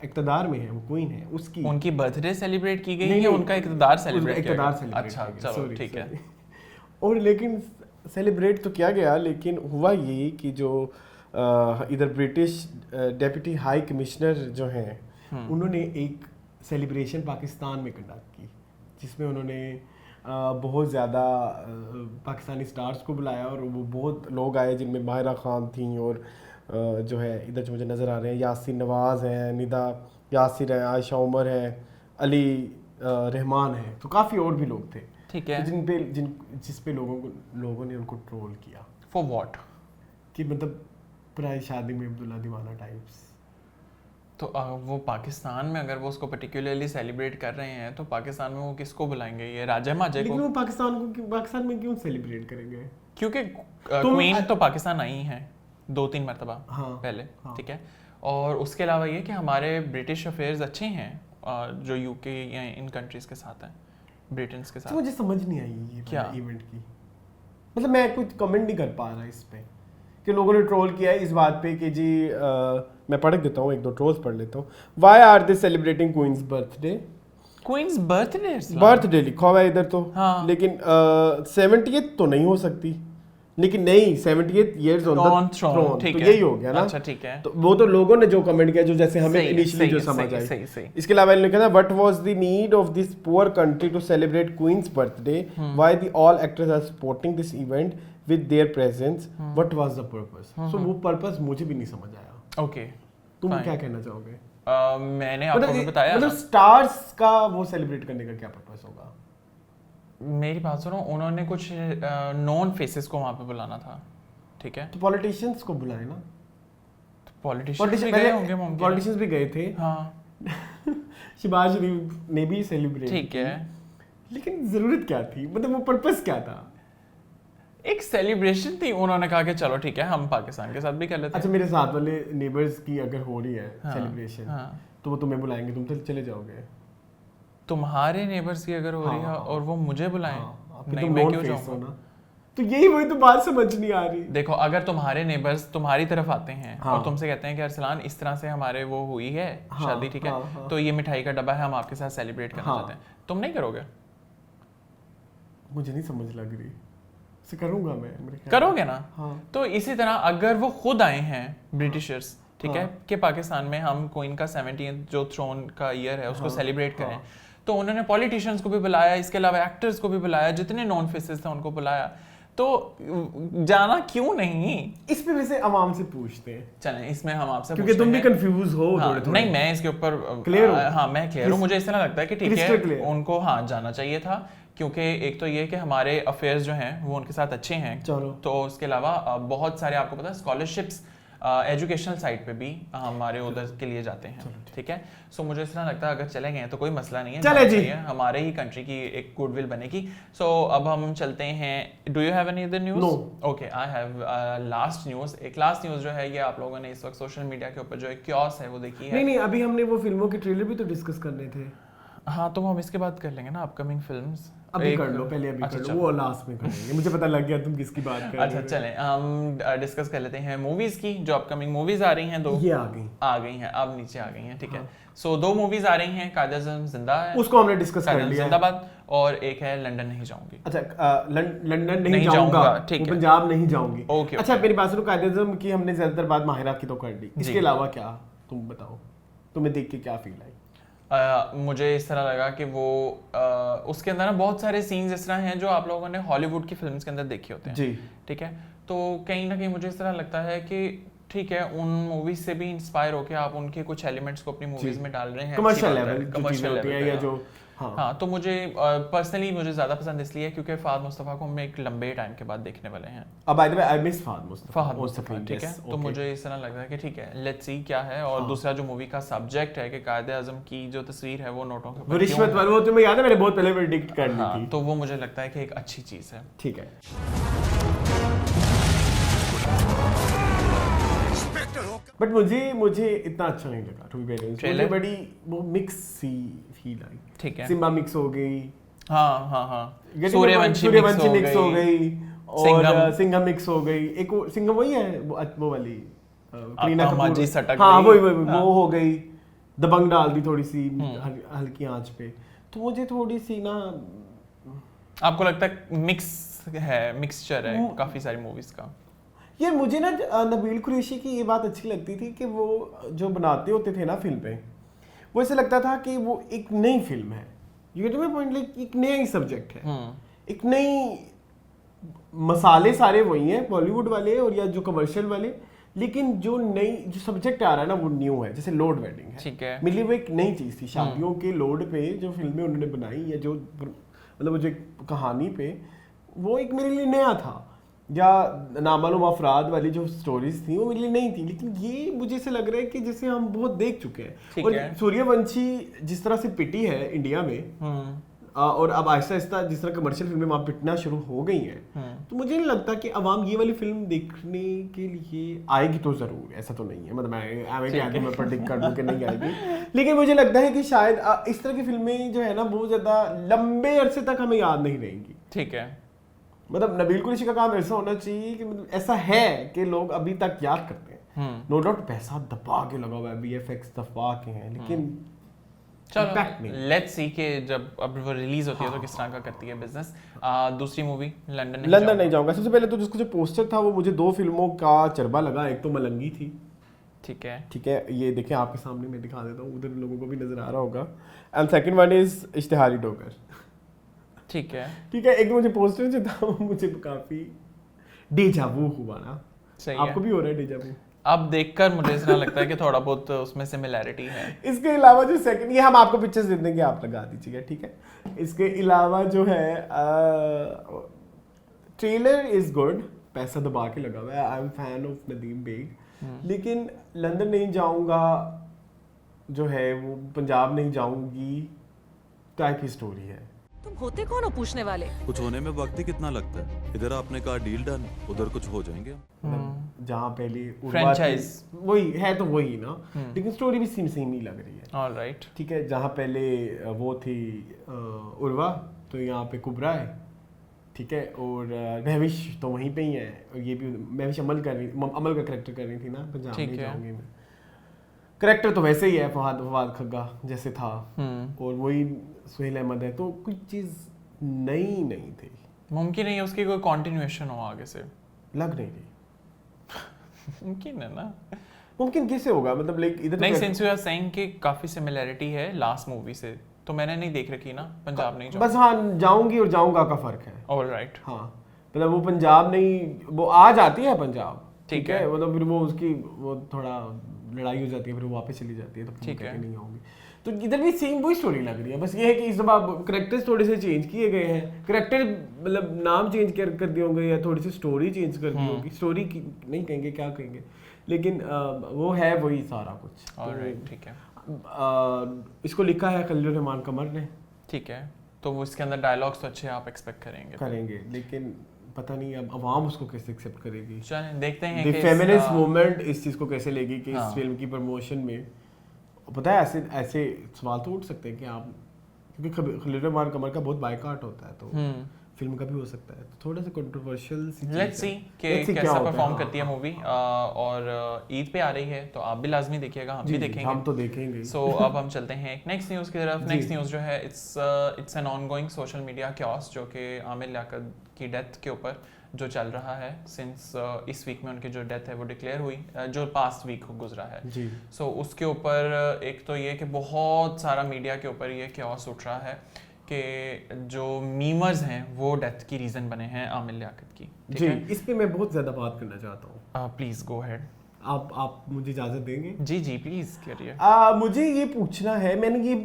इक़्तिदार में है, वो क्वीन है। उसकी उनकी बर्थडे सेलिब्रेट की गई या उनका इक़्तिदार सेलिब्रेट किया गया? अच्छा चलो ठीक है। और लेकिन सेलिब्रेट तो किया गया, लेकिन हुआ ये कि जो इधर ब्रिटिश डेप्यूटी हाई कमिश्नर जो हैं, उन्होंने एक सेलिब्रेशन पाकिस्तान में कंडक्ट की, जिसमें उन्होंने बहुत ज़्यादा पाकिस्तानी स्टार्स को बुलाया। और वो बहुत लोग आए जिनमें माहिरा खान थी, और जो है इधर जो मुझे नज़र आ रहे हैं, यासिन नवाज़ हैं, निदा यासिर हैं, आयशा उमर हैं, अली रहमान हैं, तो काफ़ी और भी लोग थे। ठीक है। जिस पे लोगों ने उनको ट्रोल किया। For what? कि मतलब पुरानी शादी में अब्दुल्ला दीवाना टाइप्स। तो वो पाकिस्तान में अगर वो उसको पर्टिकुलरली सेलिब्रेट कर रहे हैं तो पाकिस्तान में वो किसको बुलाएंगे? ये राजा माजे को? लेकिन वो पाकिस्तान में क्यों सेलिब्रेट करेंगे? क्योंकि क्वीन तो पाकिस्तान आई हैं 2-3 मरतबा पहले। हाँ। ठीक है। और उसके अलावा ये कि हमारे ब्रिटिश अफेयर्स अच्छे हैं जो यूके या इन कंट्रीज के साथ हैं, ब्रिटेन के साथ। तो मुझे समझ नहीं आई ये क्या इवेंट की, मतलब मैं कुछ कमेंट नहीं कर पा रहा इस पे कि लोगों ने ट्रोल किया है इस बात पे कि जी मैं पढ़ देता हूँ, 1-2 ट्रोल्स पढ़ लेता हूँ। Why are they celebrating queen's birthday? Queen's birthday लिखा हुआ है इधर तो। हाँ। लेकिन 70th तो नहीं हो सकती, लेकिन नहीं 70th years on the throne, तो यही हो गया ना। अच्छा ठीक है। तो वो तो लोगों ने जो कमेंट किया, जो जैसे हमें इनिशियली जो समझ आई। इसके अलावा इन्होंने कहा what was the need of this poor country to celebrate queen's birthday, why the all actors are supporting this event with their presence, what was the purpose? So वो पर्पस मुझे भी नहीं समझ आया। ओके, तुम क्या कहना चाहोगे? मैंने आपको भी बताया, मतलब स्टार्स का वो सेलिब्रेट करने का क्या पर्पस होगा? मेरी बात सुनो, उन्होंने कुछ नॉन फेसेस को वहां पे बुलाना था। ठीक है, तो पॉलिटिशियंस को बुलाए ना। पॉलिटिशियंस भी गए होंगे, पॉलिटिशियंस भी गए थे। हाँ शहबाज शरीफ ने भी सेलिब्रेट, ठीक है, लेकिन जरूरत क्या थी? मतलब वो पर्पस क्या था? एक सेलिब्रेशन थी, उन्होंने कहा कि चलो ठीक है हम पाकिस्तान के साथ भी कर लेते हैं। अच्छा, मेरे साथ वाले नेबर्स की अगर हो रही है सेलिब्रेशन, हाँ, तो वो तुम्हें बुलाएंगे, तुम तो चले जाओगे? तुम्हारे नेबर्स की अगर हो रही है और वो मुझे बुलाएं, नहीं मैं क्यों जाऊंगा? तो यही वही तो बात समझ नहीं आ रही। देखो, अगर तुम्हारे नेबर्स तुम्हारी तरफ आते हैं और तुमसे कहते हैं कि अरसलान इस तरह से हमारे वो हुई है शादी, ठीक है, तो ये मिठाई का डब्बा है, हम आपके साथ सेलिब्रेट करना चाहते हैं, तुम नहीं करोगे? मुझे नहीं समझ लग रही, करूंगा मैं। करोगे ना? तो इसी तरह अगर वो खुद आए हैं ब्रिटिशर्स, ठीक है, कि पाकिस्तान में हम क्वीन का 70th जो थ्रोन का ईयर है उसको सेलिब्रेट करें, तो उन्होंने पॉलिटिशियंस को भी बुलाया, इसके अलावा एक्टर्स को भी बुलाया, जितने नॉन फेसेस थे उनको बुलाया, तो जाना क्यों नहीं? इस पे वैसे आवाम से पूछते हैं, चलें इसमें हम आपसे, क्योंकि तुम भी कंफ्यूज हो थोड़े। नहीं, मैं इसके ऊपर क्लियर हूं। हाँ, मैं क्लियर हूँ। मुझे इस तरह लगता है कि ठीक है उनको हाँ जाना चाहिए था, क्योंकि एक तो ये कि हमारे अफेयर्स जो हैं वो उनके साथ अच्छे हैं, तो उसके अलावा बहुत सारे आपको पता है स्कॉलरशिप्स एजुकेशनल साइड पे भी हमारे उधर के लिए जाते हैं, ठीक है। सो मुझे इस तरह लगता है अगर चले गए तो कोई मसला नहीं है, चले जी, हमारे ही कंट्री की एक गुडविल बनेगी। सो अब हम चलते हैं, do you have any other news? No. Okay, I have last news. एक लास्ट न्यूज़ जो है ये आप लोगों ने इस वक्त सोशल मीडिया के ऊपर जो एक क्योस है वो देखी है। नहीं, अभी हमने वो फिल्मों के ट्रेलर भी तो डिस्कस करने थे। हाँ तो हम इसके बाद कर लेंगे ना अपकमिंग फिल्म्स। अभी कर लो, पहले अभी कर लो, वो लास्ट में करेंगे। मुझे पता लग गया तुम किसकी बात कर रहे हो। अच्छा चलें हम डिस्कस कर लेते हैं मूवीज की, जो अपकमिंग मूवीज आ रही हैं। दो ये आ गई हैं, अब नीचे आ गई हैं, ठीक है। सो 2 मूवीज आ रही हैं, कायद-ए-आज़म जिंदा है, उसको हमने डिस्कस कर कायद-ए-आज़म लिया है। जिंदाबाद, और एक है लंदन नहीं जाऊंगी। अच्छा लंदन नहीं नहीं जाऊंगा, ठीक वो है। पंजाब नहीं जाऊंगी। ओके, अच्छा मेरी बात सुनो, कायद-ए-आज़म की हमने ज्यादातर बात माहिरा की तो कर ली, इसके अलावा क्या तुम बताओ, तुम्हें देख के क्या फील आई? मुझे इस तरह लगा कि वो उसके अंदर ना बहुत सारे सीन्स इस तरह हैं जो आप लोगों ने हॉलीवुड की फिल्म्स के अंदर देखे होते हैं जी, ठीक है। तो कहीं ना कहीं मुझे इस तरह लगता है कि ठीक है, उन मूवीज से भी इंस्पायर होकर आप उनके कुछ एलिमेंट्स को अपनी मूवीज में डाल रहे हैं, कमर्शियल लेवल कमर्शियल होती है या जो हाँ। तो मुझे पर्सनली मुझे ज़्यादा पसंद इसलिए है क्योंकि फहद मुस्तफ़ा को हम एक लंबे टाइम के बाद देखने वाले हैं। अब by the way I miss Fahad Mustafa, ठीक है। तो मुझे इस तरह लगता है कि ठीक है, लेट्स सी क्या है। और दूसरा जो मूवी का सब्जेक्ट है कि कायद-ए-आज़म की जो तस्वीर है वो नोटों के ऊपर रिश्वत वाली, वो तुम्हें याद है मैंने बहुत पहले प्रेडिक्ट कर ली थी। तो वो मुझे लगता है कि एक अच्छी चीज़ है, ठीक है। बट मुझे इतना अच्छा नहीं लगा टू बी वेरी ऑनेस्ट। मुझे बड़ी वो मिक्स सी फील आई, ठीक है। सिम्बा मिक्स हो गई, हाँ सूर्यवंशी मिक्स हो गई और सिंघम मिक्स हो गई। एक सिंघम वही है वो वाली करीना कपूर, हाँ वही वो हो गई। दबंग डाल दी थोड़ी सी हल्की आंच पे। तो मुझे थोड़ी सी ना, आपको लगता है मिक्सचर है काफी सारी मूवीज का। ये मुझे ना नबील कुरैशी की ये बात अच्छी लगती थी कि वो जो बनाते होते थे ना फिल्म पे, वो ऐसे लगता था कि वो एक नई फिल्म है। You get my point, like एक नया ही सब्जेक्ट है, एक नई, मसाले सारे वही हैं बॉलीवुड वाले और या जो कमर्शियल वाले, लेकिन जो नई जो सब्जेक्ट आ रहा है ना वो न्यू है। जैसे लोड वेडिंग है, ठीक है, मिली वो एक नई चीज़ थी। शादियों के लोड पे जो फिल्में उन्होंने बनाई या जो मतलब वो जो कहानी पे, वो एक मेरे लिए नया था। या नामालूम अफराद वाली जो स्टोरीज थी वो मेरे लिए नहीं थी, लेकिन ये मुझे ऐसे लग रहा है कि जैसे हम बहुत देख चुके हैं। और सूर्यवंशी जिस तरह से पिटी है इंडिया में, और अब आहिस्ता आहिस्ता जिस तरह कमर्शियल फिल्में वहाँ पिटना शुरू हो गई हैं, तो मुझे नहीं लगता कि अवाम ये वाली फिल्म देखने के लिए आएगी। तो जरूर ऐसा तो नहीं है, मतलब मैं प्रेडिक्ट कर दूं कि नहीं आएगी, लेकिन मुझे लगता है कि शायद इस तरह की फिल्में जो है ना बहुत ज्यादा लंबे अरसे तक हमें याद नहीं रहेंगी। ठीक है, मतलब नबील कुरैशी का काम ऐसा होना चाहिए कि मतलब ऐसा है कि लोग अभी तक याद करते हैं। नो डाउट पैसा दबा के लगा हुआ है, बीएफएक्स दबा के हैं, लेकिन चलो लेट्स सी कि जब अब वो रिलीज होती है तो किस तरह का करती है बिजनेस। दूसरी मूवी लंदन नहीं जाऊंगा। सबसे पहले तो जिसको जो पोस्टर था वो मुझे 2 फिल्मों का चरबा लगा। एक तो मलंगी थी, ठीक है, ये देखें आपके सामने मैं दिखा देता हूँ, उधर लोगों को भी नजर आ रहा होगा। And second one is Ishtihari Dogar, ठीक है। एक मुझे पोस्टर जो था वो मुझे काफी डेजावू हुआ ना। सही आपको भी हो रहा है डेजावू? अब देखकर मुझे ऐसा लगता है कि थोड़ा बहुत उसमें सिमिलैरिटी है। इसके अलावा जो सेकंड, ये हम आपको पिक्चर्स दे देंगे, आप लगा दीजिएगा, ठीक है। इसके अलावा जो है ट्रेलर इज गुड, पैसा दबा के लगा हुआ है। I am fan of Nadeem Baig, लेकिन लंदन नहीं जाऊंगा जो है वो पंजाब नहीं जाऊंगी टाइप की स्टोरी है। तुम होते कौन हो पूछने वाले? कुछ होने में वक्त ही कितना लगता है। इधर आपने कहा डील डन, उधर कुछ हो जाएंगे। जहाँ पहले फ्रेंचाइज वही है तो वही ना, लेकिन स्टोरी भी सेम ही लग रही है। ऑलराइट, ठीक है। जहाँ पहले वो थी उर्वा, तो यहाँ पे कुबरा है, ठीक है। और महविश तो वहीं पे ही है, और ये भी महविश अमल का कैरेक्टर कर रही थी ना, पंजाब नहीं जाऊंगी मैं। कैरेक्टर तो वैसे ही है, फवाद खग्गा जैसे था, और वही सुहेल अहमद है, तो कुछ चीज़ नई नहीं थी। मुमकिन नहीं है उसकी कोई कंटिन्यूएशन हो आगे से, लग नहीं रही। मुमकिन है ना, मुमकिन कैसे होगा, मतलब लाइक इधर नहीं, सिंस यू आर सेइंग कि काफी सिमिलैरिटी है लास्ट मूवी से, तो मैंने नहीं देख रखी ना पंजाब नहीं जाऊंगा। बस हाँ, जाऊंगी और जाऊंगा का फर्क है। ऑलराइट, हाँ, मतलब वो पंजाब नहीं, वो आ जाती है पंजाब, ठीक है, मतलब फिर वो उसकी वो थोड़ा लड़ाई हो जाती है, फिर वो वापस चली जाती है, तो ठीक है नहीं आऊंगी। तो इधर भी सेम वही स्टोरी लग रही है, बस ये है कि इस दफा कैरेक्टर्स थोड़े से चेंज किए गए हैं। कैरेक्टर मतलब नाम चेंज कर दिए होंगे या थोड़ी सी स्टोरी चेंज कर दी होगी। स्टोरी की नहीं कहेंगे, क्या कहेंगे, लेकिन वो है वही सारा कुछ। ऑलराइट, ठीक है। इसको लिखा है खलील रहमान कमर ने, ठीक है। तो वो इसके अंदर डायलॉग्स तो अच्छे आप एक्सपेक्ट करेंगे, लेकिन पता नहीं अब अवाम उसको कैसे एक्सेप्ट करेगी। चलें देखते हैं कि फेमिनिस्ट मूवमेंट इस चीज़ को कैसे लेगी कि इस फिल्म की प्रमोशन में, पता है ऐसे सवाल तो उठ सकते हैं कि आप क्योंकि खलील रहमान कमर का बहुत बायकॉट होता है, तो फिल्म का भी हो सकता है, तो थोड़ा सा controversial C cheese let's see है। कि Let's see क्या कैसा होता है, परफॉर्म हाँ, करती है हाँ। मूवी। और ईद पे आ रही है तो आप भी लाजमी देखिएगा, हम जी, भी जी, देखेंगे। हम तो देखेंगे। सो अब हम चलते हैं एक नेक्स्ट न्यूज़ की तरफ। जी। नेक्स्ट न्यूज़ जो है it's an ongoing social media chaos, जो कि आमिर लियाकत की डेथ के ऊपर जो चल रहा है सिंस इस वीक में उनकी जो डेथ है वो डिक्लेयर हुई, जो पास्ट वीक गुजरा है। जी। सो उसके ऊपर एक तो ये कि बहुत सारा मीडिया के ऊपर ये क्योस उठ रहा है कि जो मीमर्स हैं वो डेथ की रीज़न बने हैं आमिर लियाकत की। जी, इस पे मैं बहुत ज़्यादा बात करना चाहता हूँ। Please go head. आप मुझे इजाज़त देंगे? जी जी प्लीज़ करिए। मुझे ये पूछना है, मैंने ये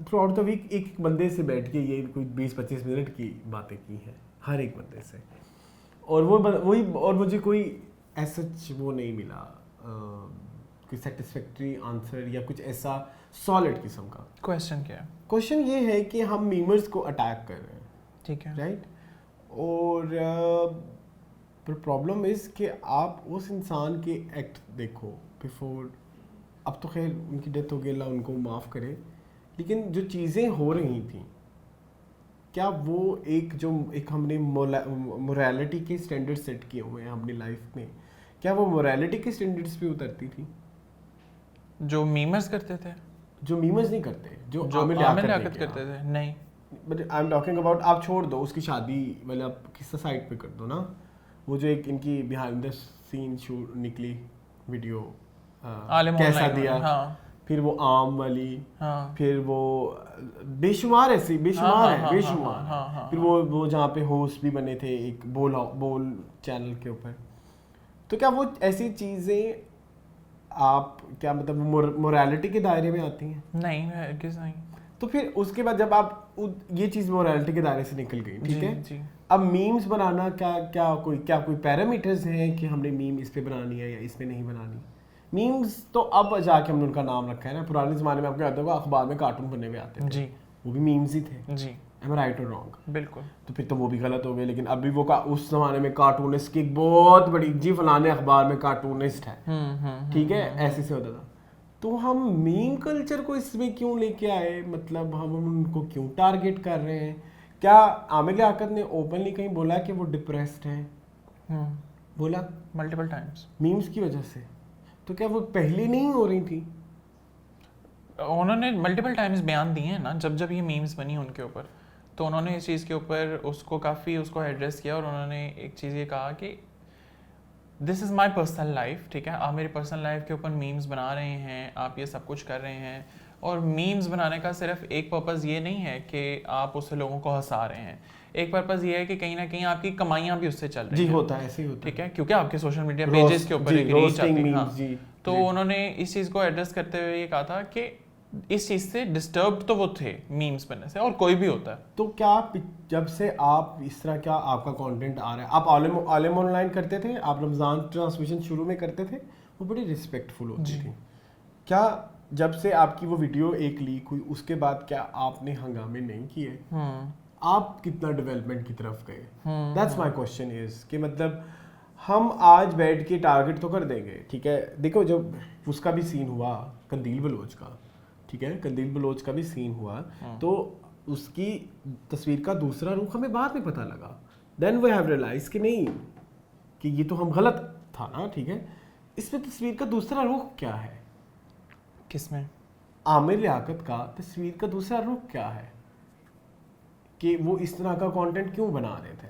थ्रू आउट द वीक एक बंदे से बैठ के ये कोई 20-25 मिनट की बातें की हैं हर एक बंदे से, और वही और मुझे कोई ऐसा वो नहीं मिला कोई सेटिस्फैक्टरी आंसर या कुछ ऐसा सॉलिड किस्म का। क्वेश्चन क्या है? क्वेश्चन ये है कि हम मीमर्स को अटैक कर रहे हैं, ठीक है, राइट? और पर प्रॉब्लम इज़ कि आप उस इंसान के एक्ट देखो बिफोर, अब तो खैर उनकी डेथ हो गई, अल्लाह उनको माफ़ करे, लेकिन जो चीज़ें हो रही थी, क्या वो एक हमने मोरालिटी के स्टैंडर्ड सेट किए हुए हैं अपनी लाइफ में, क्या वो मोरालिटी के स्टैंडर्ड्स पे उतरती थी? जो मीमर्स करते थे, जो मीमर्स नहीं करते, जो आमिर आमिर लियाकत करते थे, नहीं। But I am talking about, आप छोड़ दो उसकी शादी, मतलब किस्सा साइड पे कर दो ना, वो जो एक इनकी बिहाइंड द सीन शूट निकली वीडियो, कैसा दिया, हाँ फिर वो आम वाली, हाँ फिर वो बेशुमार ऐसी बेशुमार है, बेशुमार हाँ, हाँ, फिर वो जहाँ पे होस्ट भी बने थे एक बोल चैनल के ऊपर, तो क्या वो ऐसी चीज़ें आप क्या मतलब मोरालिटी के दायरे में आती हैं? नहीं, किस नहीं। तो फिर उसके बाद जब आप ये चीज़ मोरालिटी के दायरे से निकल गई, ठीक है, जी। अब मीम्स बनाना क्या कोई पैरामीटर्स हैं कि हमने मीम इस पे बनानी है या इस पे नहीं बनानी? मीम्स तो अब जाके हमने उनका नाम रखा है ना, पुराने ज़माने में आपको याद होगा अखबार में कार्टून बनने में आते थे, जी वो भी मीम्स ही थे। जी, एम आई राइट और रॉन्ग? बिल्कुल। तो फिर तो वो भी गलत हो गए, लेकिन अभी वो उस ज़माने में कार्टूनिस्ट की एक बहुत बड़ी, जी फलाने अखबार में कार्टूनिस्ट है, ठीक है, ऐसे से होता था। तो हम मीम कल्चर को इसमें क्यों लेके आए, मतलब हम उनको क्यों टारगेट कर रहे हैं? क्या आमिर लियाकत ने ओपनली कहीं बोला कि वो डिप्रेस्ड हैं? बोला मल्टीपल टाइम्स मीम्स की वजह से, तो क्या वो पहले नहीं हो रही थी? उन्होंने मल्टीपल टाइम्स बयान दिए हैं ना, जब ये मीम्स बनी उनके ऊपर, तो उन्होंने इस चीज़ के ऊपर उसको एड्रेस किया, और उन्होंने एक चीज़ ये कहा कि this is my personal life, ठीक है, आप मेरी पर्सनल लाइफ के ऊपर मीम्स बना रहे हैं, आप ये सब कुछ कर रहे हैं, और मीम्स बनाने का सिर्फ एक पर्पज़ ये नहीं है कि आप उससे लोगों को हंसा रहे हैं, एक पर्पज़ ये है कि कहीं ना कहीं आपकी कमाइयाँ भी उससे चल रही हैं। जी, होता है, ऐसे ही होता है, ठीक है, क्योंकि आपके सोशल मीडिया पेजेस के ऊपर एक रीच आती है। हाँ, तो उन्होंने इस चीज़ को एड्रेस करते हुए ये कहा था कि इस चीज़ से डिस्टर्ब तो वो थे मीम्स बनने से, और कोई भी होता है। तो क्या जब से आप इस तरह क्या आपका कंटेंट आ रहा है, आप आलिम ऑनलाइन करते थे, आप रमज़ान ट्रांसमिशन शुरू में करते थे, वो बड़ी रिस्पेक्टफुल होती थी, क्या जब से आपकी वो वीडियो एक लीक हुई उसके बाद क्या आपने हंगामे नहीं किए? आप कितना डेवलपमेंट की तरफ गए? दैट्स माय क्वेश्चन इज कि मतलब हम आज बैठ के टारगेट तो कर देंगे, ठीक है, देखो जब उसका भी सीन हुआ कंदील बलोच का, ठीक है, कंदील बलोच का भी सीन हुआ, तो उसकी तस्वीर का दूसरा रुख हमें बाद में पता लगा, देन वी हैव रियलाइज कि नहीं, कि ये तो हम गलत था ना, ठीक है। इसमें तस्वीर का दूसरा रुख क्या है? किसमें? आमिर लियाकत का तस्वीर का दूसरा रुख क्या है कि वो इस तरह का कंटेंट क्यों बना रहे थे?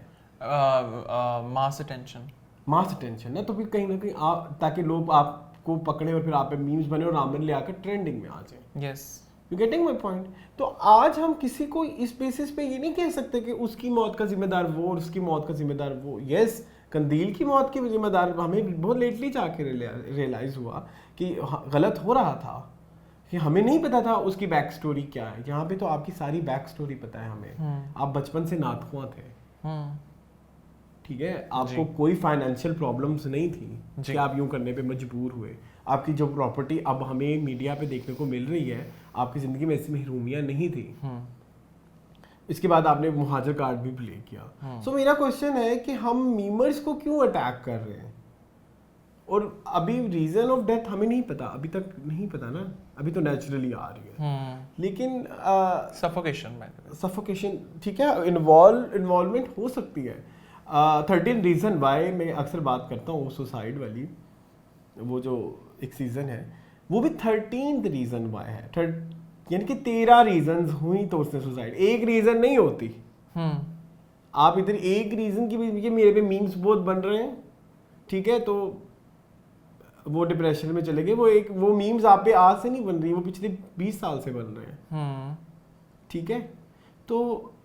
मास अटेंशन ना, तो फिर कहीं ना कहीं ताकि लोग आपको पकड़े और फिर आप पे मीम्स बने और आमिर लियाकत ट्रेंडिंग में आ जाए। Yes, you getting my point? तो आज हम किसी को इस बेसिस पे ये नहीं कह सकते कि उसकी मौत का जिम्मेदार वो और उसकी मौत का जिम्मेदार वो। यस, कंदील की मौत की जिम्मेदार हमें बहुत लेटली जाके रियलाइज हुआ कि गलत हो रहा था, कि हमें नहीं पता था उसकी बैक स्टोरी क्या है। यहाँ पे तो आपकी सारी बैक स्टोरी पता है हमें, आप बचपन से नातखुआ थे, ठीक है, आपको कोई फाइनेंशियल प्रॉब्लम्स नहीं थी कि आप यूं करने पे मजबूर हुए। आपकी जो प्रॉपर्टी अब हमें मीडिया पे देखने को मिल रही है, आपकी ज़िंदगी में ऐसी महरूमियाँ नहीं थी। इसके बाद आपने मुहाजिर कार्ड भी प्ले किया। सो मेरा क्वेश्चन है कि हम मीमर्स को क्यों अटैक कर रहे हैं? और अभी रीजन ऑफ डेथ हमें नहीं पता, अभी तक नहीं पता ना, अभी तो नेचुरली आ रही है, लेकिन सफोकेशन ठीक है, इन्वॉल्वमेंट हो सकती है। 13 रीजन वाई मैं अक्सर बात करता हूँ सुसाइड वाली, वो जो एक सीजन है वो भी 13th रीजन वाई है, यानी कि 13 रीजन हुई तो उसने सुसाइड, एक रीजन नहीं होती। आप इधर एक रीजन की भी, मेरे पे मीम्स बहुत बन रहे हैं, ठीक है, तो वो डिप्रेशन में चले गए, वो मीम्स आप पे आज से नहीं बन रही, वो पिछले 20 साल से बन रहे हैं, ठीक है। तो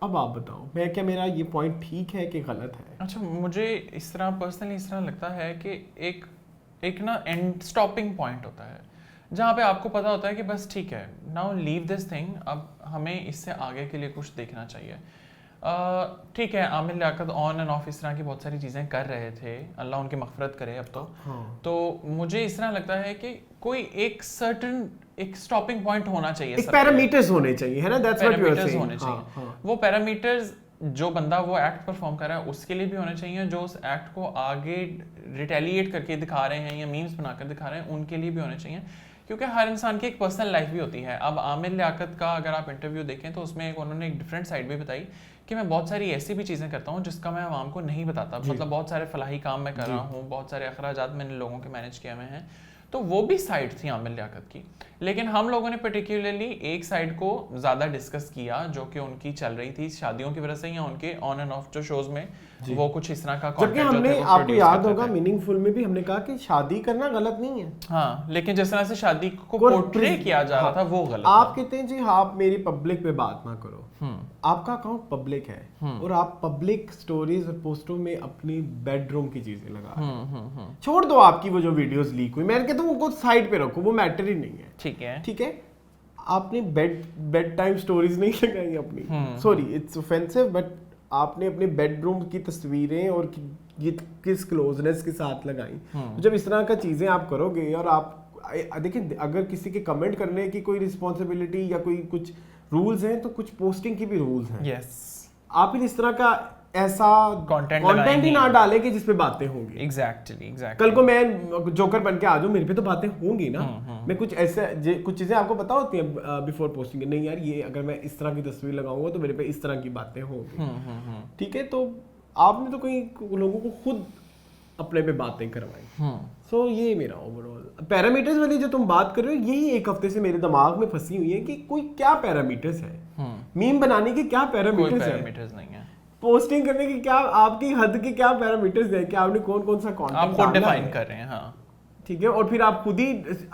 अब आप बताओ, क्या मेरा ये पॉइंट ठीक है कि गलत है? अच्छा, मुझे इस तरह पर्सनली इस तरह लगता है कि एक ना एंड स्टॉपिंग पॉइंट होता है जहाँ पे आपको पता होता है कि बस ठीक है, नाउ लीव दिस थिंग, अब हमें इससे आगे के लिए कुछ देखना चाहिए। ठीक है, Aamir Liaquat on and off इस तरह की बहुत सारी चीज़ें कर रहे थे, अल्लाह उनकी मग़फ़िरत करे अब तो। तो मुझे इस तरह लगता है कि कोई एक सर्टन एक स्टॉपिंग पॉइंट होना चाहिए, एक पैरामीटर्स होने चाहिए, है ना, that's what you are saying. होने चाहिए। वो पैरामीटर्स जो बंदा वो एक्ट परफॉर्म कर रहा है उसके लिए भी होने चाहिए, जो उस एक्ट को आगे रिटेलिएट करके दिखा रहे हैं या मीम्स बनाकर दिखा रहे हैं उनके लिए भी होने चाहिए, क्योंकि हर इंसान की एक पर्सनल लाइफ भी होती है। अब आमिर लियाकत का अगर आप इंटरव्यू देखें तो उसमें उन्होंने एक डिफरेंट साइड भी बताई कि मैं बहुत सारी ऐसी भी चीज़ें करता हूँ जिसका मैं आवाम को नहीं बताता, मतलब बहुत सारे फलाही काम मैं कर रहा हूँ, बहुत सारे अखराजात मैंने लोगों के मैनेज किए हुए हैं, तो वो भी साइड थी आमिर लियाकत की। लेकिन हम लोगों ने पर्टिकुलरली एक साइड को ज़्यादा डिस्कस किया जो कि उनकी चल रही थी शादियों की वजह से या उनके ऑन एंड ऑफ जो शोज में वो कुछ इस तरह का जबकि हमने, आपको याद होगा मीनिंगफुल में भी हमने कहा कि शादी करना गलत नहीं है, हाँ, लेकिन जिस तरह से शादी को पोर्ट्रे किया जा रहा था वो गलत। आप कहते हैं जी आप मेरी पब्लिक पे बात ना करो, आपका अकाउंट पब्लिक है और आप पब्लिक स्टोरीज और पोस्टों में अपनी बेडरूम की चीजें लगा छोड़ दो, आपकी वो जो वीडियोस लीक हुई, मैं कहता हूँ उनको साइड पे रखो, वो मैटर ही नहीं है, ठीक है। आपने बेड टाइम स्टोरीज नहीं लगाई अपनी, सॉरी इट्स ऑफेंसिव, बट आपने अपने बेडरूम की तस्वीरें और ये किस क्लोजनेस के साथ लगाई। तो जब इस तरह का चीजें आप करोगे, और आप देखिए अगर किसी के कमेंट करने की कोई रिस्पॉन्सिबिलिटी या कोई कुछ रूल्स हैं तो कुछ पोस्टिंग की भी रूल्स हैं। yes. आप फिर इस तरह का ऐसा कंटेंट ही ना डालें कि जिस पे बातें होंगी। एग्जैक्टली कल को मैं जोकर बन के आ जाऊं, मेरे पे तो बातें होंगी ना। मैं कुछ ऐसे कुछ चीजें आपको पता होती हैं बिफोर पोस्टिंग, नहीं यार ये अगर मैं इस तरह की तस्वीर लगाऊंगा तो मेरे पे इस तरह की बातें होंगी, ठीक है। तो आपने तो कोई लोगों को खुद अपने पे बातें करवाई। सो ये मेरा ओवरऑल पैरामीटर्स वाली जो तुम बात कर रहे हो, यही एक हफ्ते से मेरे दिमाग में फंसी हुई है कि कोई क्या पैरामीटर्स है, मीम बनाने के क्या पैरामीटर्स नहीं है, पोस्टिंग करने की क्या आपकी हद के क्या पैरामीटर्स है, कि आपने कौन कौन सा कंटेंट आप खुद डिफाइन कर रहे हैं, हाँ ठीक है। और फिर आप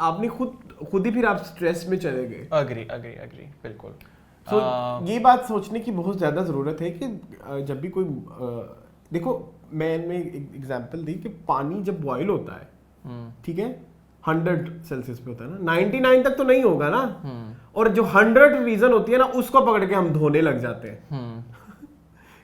आपने खुद ही फिर आप स्ट्रेस में चले गए। अग्री बिल्कुल। तो ये बात सोचने की बहुत ज्यादा जरूरत है कि जब भी कोई देखो, मैंने एक एग्जांपल दी कि पानी जब बॉईल होता है, ठीक है, 100 सेल्सियस पे होता है ना, 99 तक तो नहीं होगा ना, और जो 100 रीजन होती है ना उसको पकड़ के हम धोने लग जाते हैं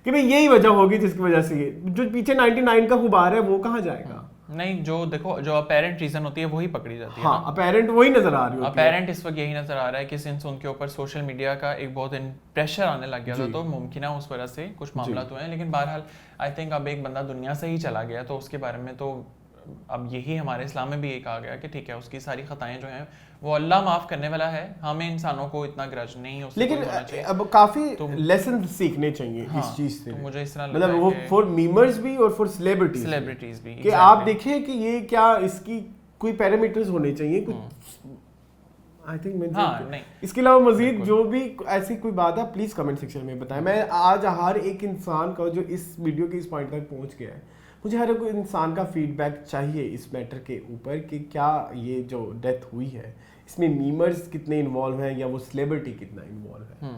कि भाई यही वजह होगी जिसकी वजह से ये जो पीछे 99 का गुबार है वो कहाँ जाएगा। नहीं, जो देखो जो अपेरेंट रीजन होती है वही पकड़ी जाती है। हाँ, अपेरेंट वही नजर आ रही है। अपेरेंट इस वक्त यही नजर आ रहा है कि सिंस उनके ऊपर सोशल मीडिया का एक बहुत प्रेशर आने लग गया था, तो मुमकिन है उस वजह से कुछ मामला हुए हैं। लेकिन बहरहाल आई थिंक अब एक बंदा दुनिया से ही चला गया तो उसके बारे में तो अब यही हमारे इस्लाम में भी एक आ गया कि ठीक है, उसकी सारी खताएं जो हैं वो अल्लाह माफ करने वाला है, हमें इंसानों को इतना ग्रज नहीं है। लेकिन अब काफी लेसन सीखने चाहिए इस चीज से। तो मुझे इस तरह मतलब वो फॉर मीमर्स भी और फॉर सेलिब्रिटीज भी कि आप देखें कि ये क्या इसकी कोई पैरामीटर्स होने चाहिए कुछ। आई थिंक मैं इसके अलावा मजीद जो भी ऐसी कोई बात है प्लीज कमेंट सेक्शन में बताएं। मैं आज हर एक इंसान का जो इस वीडियो के इस पॉइंट तक पहुंच गया है, मुझे हर एक इंसान का फीडबैक चाहिए इस मैटर के ऊपर कि क्या ये जो डेथ हुई है इसमें मीमर्स कितने इन्वॉल्व हैं या वो सेलिब्रिटी कितना इन्वॉल्व है।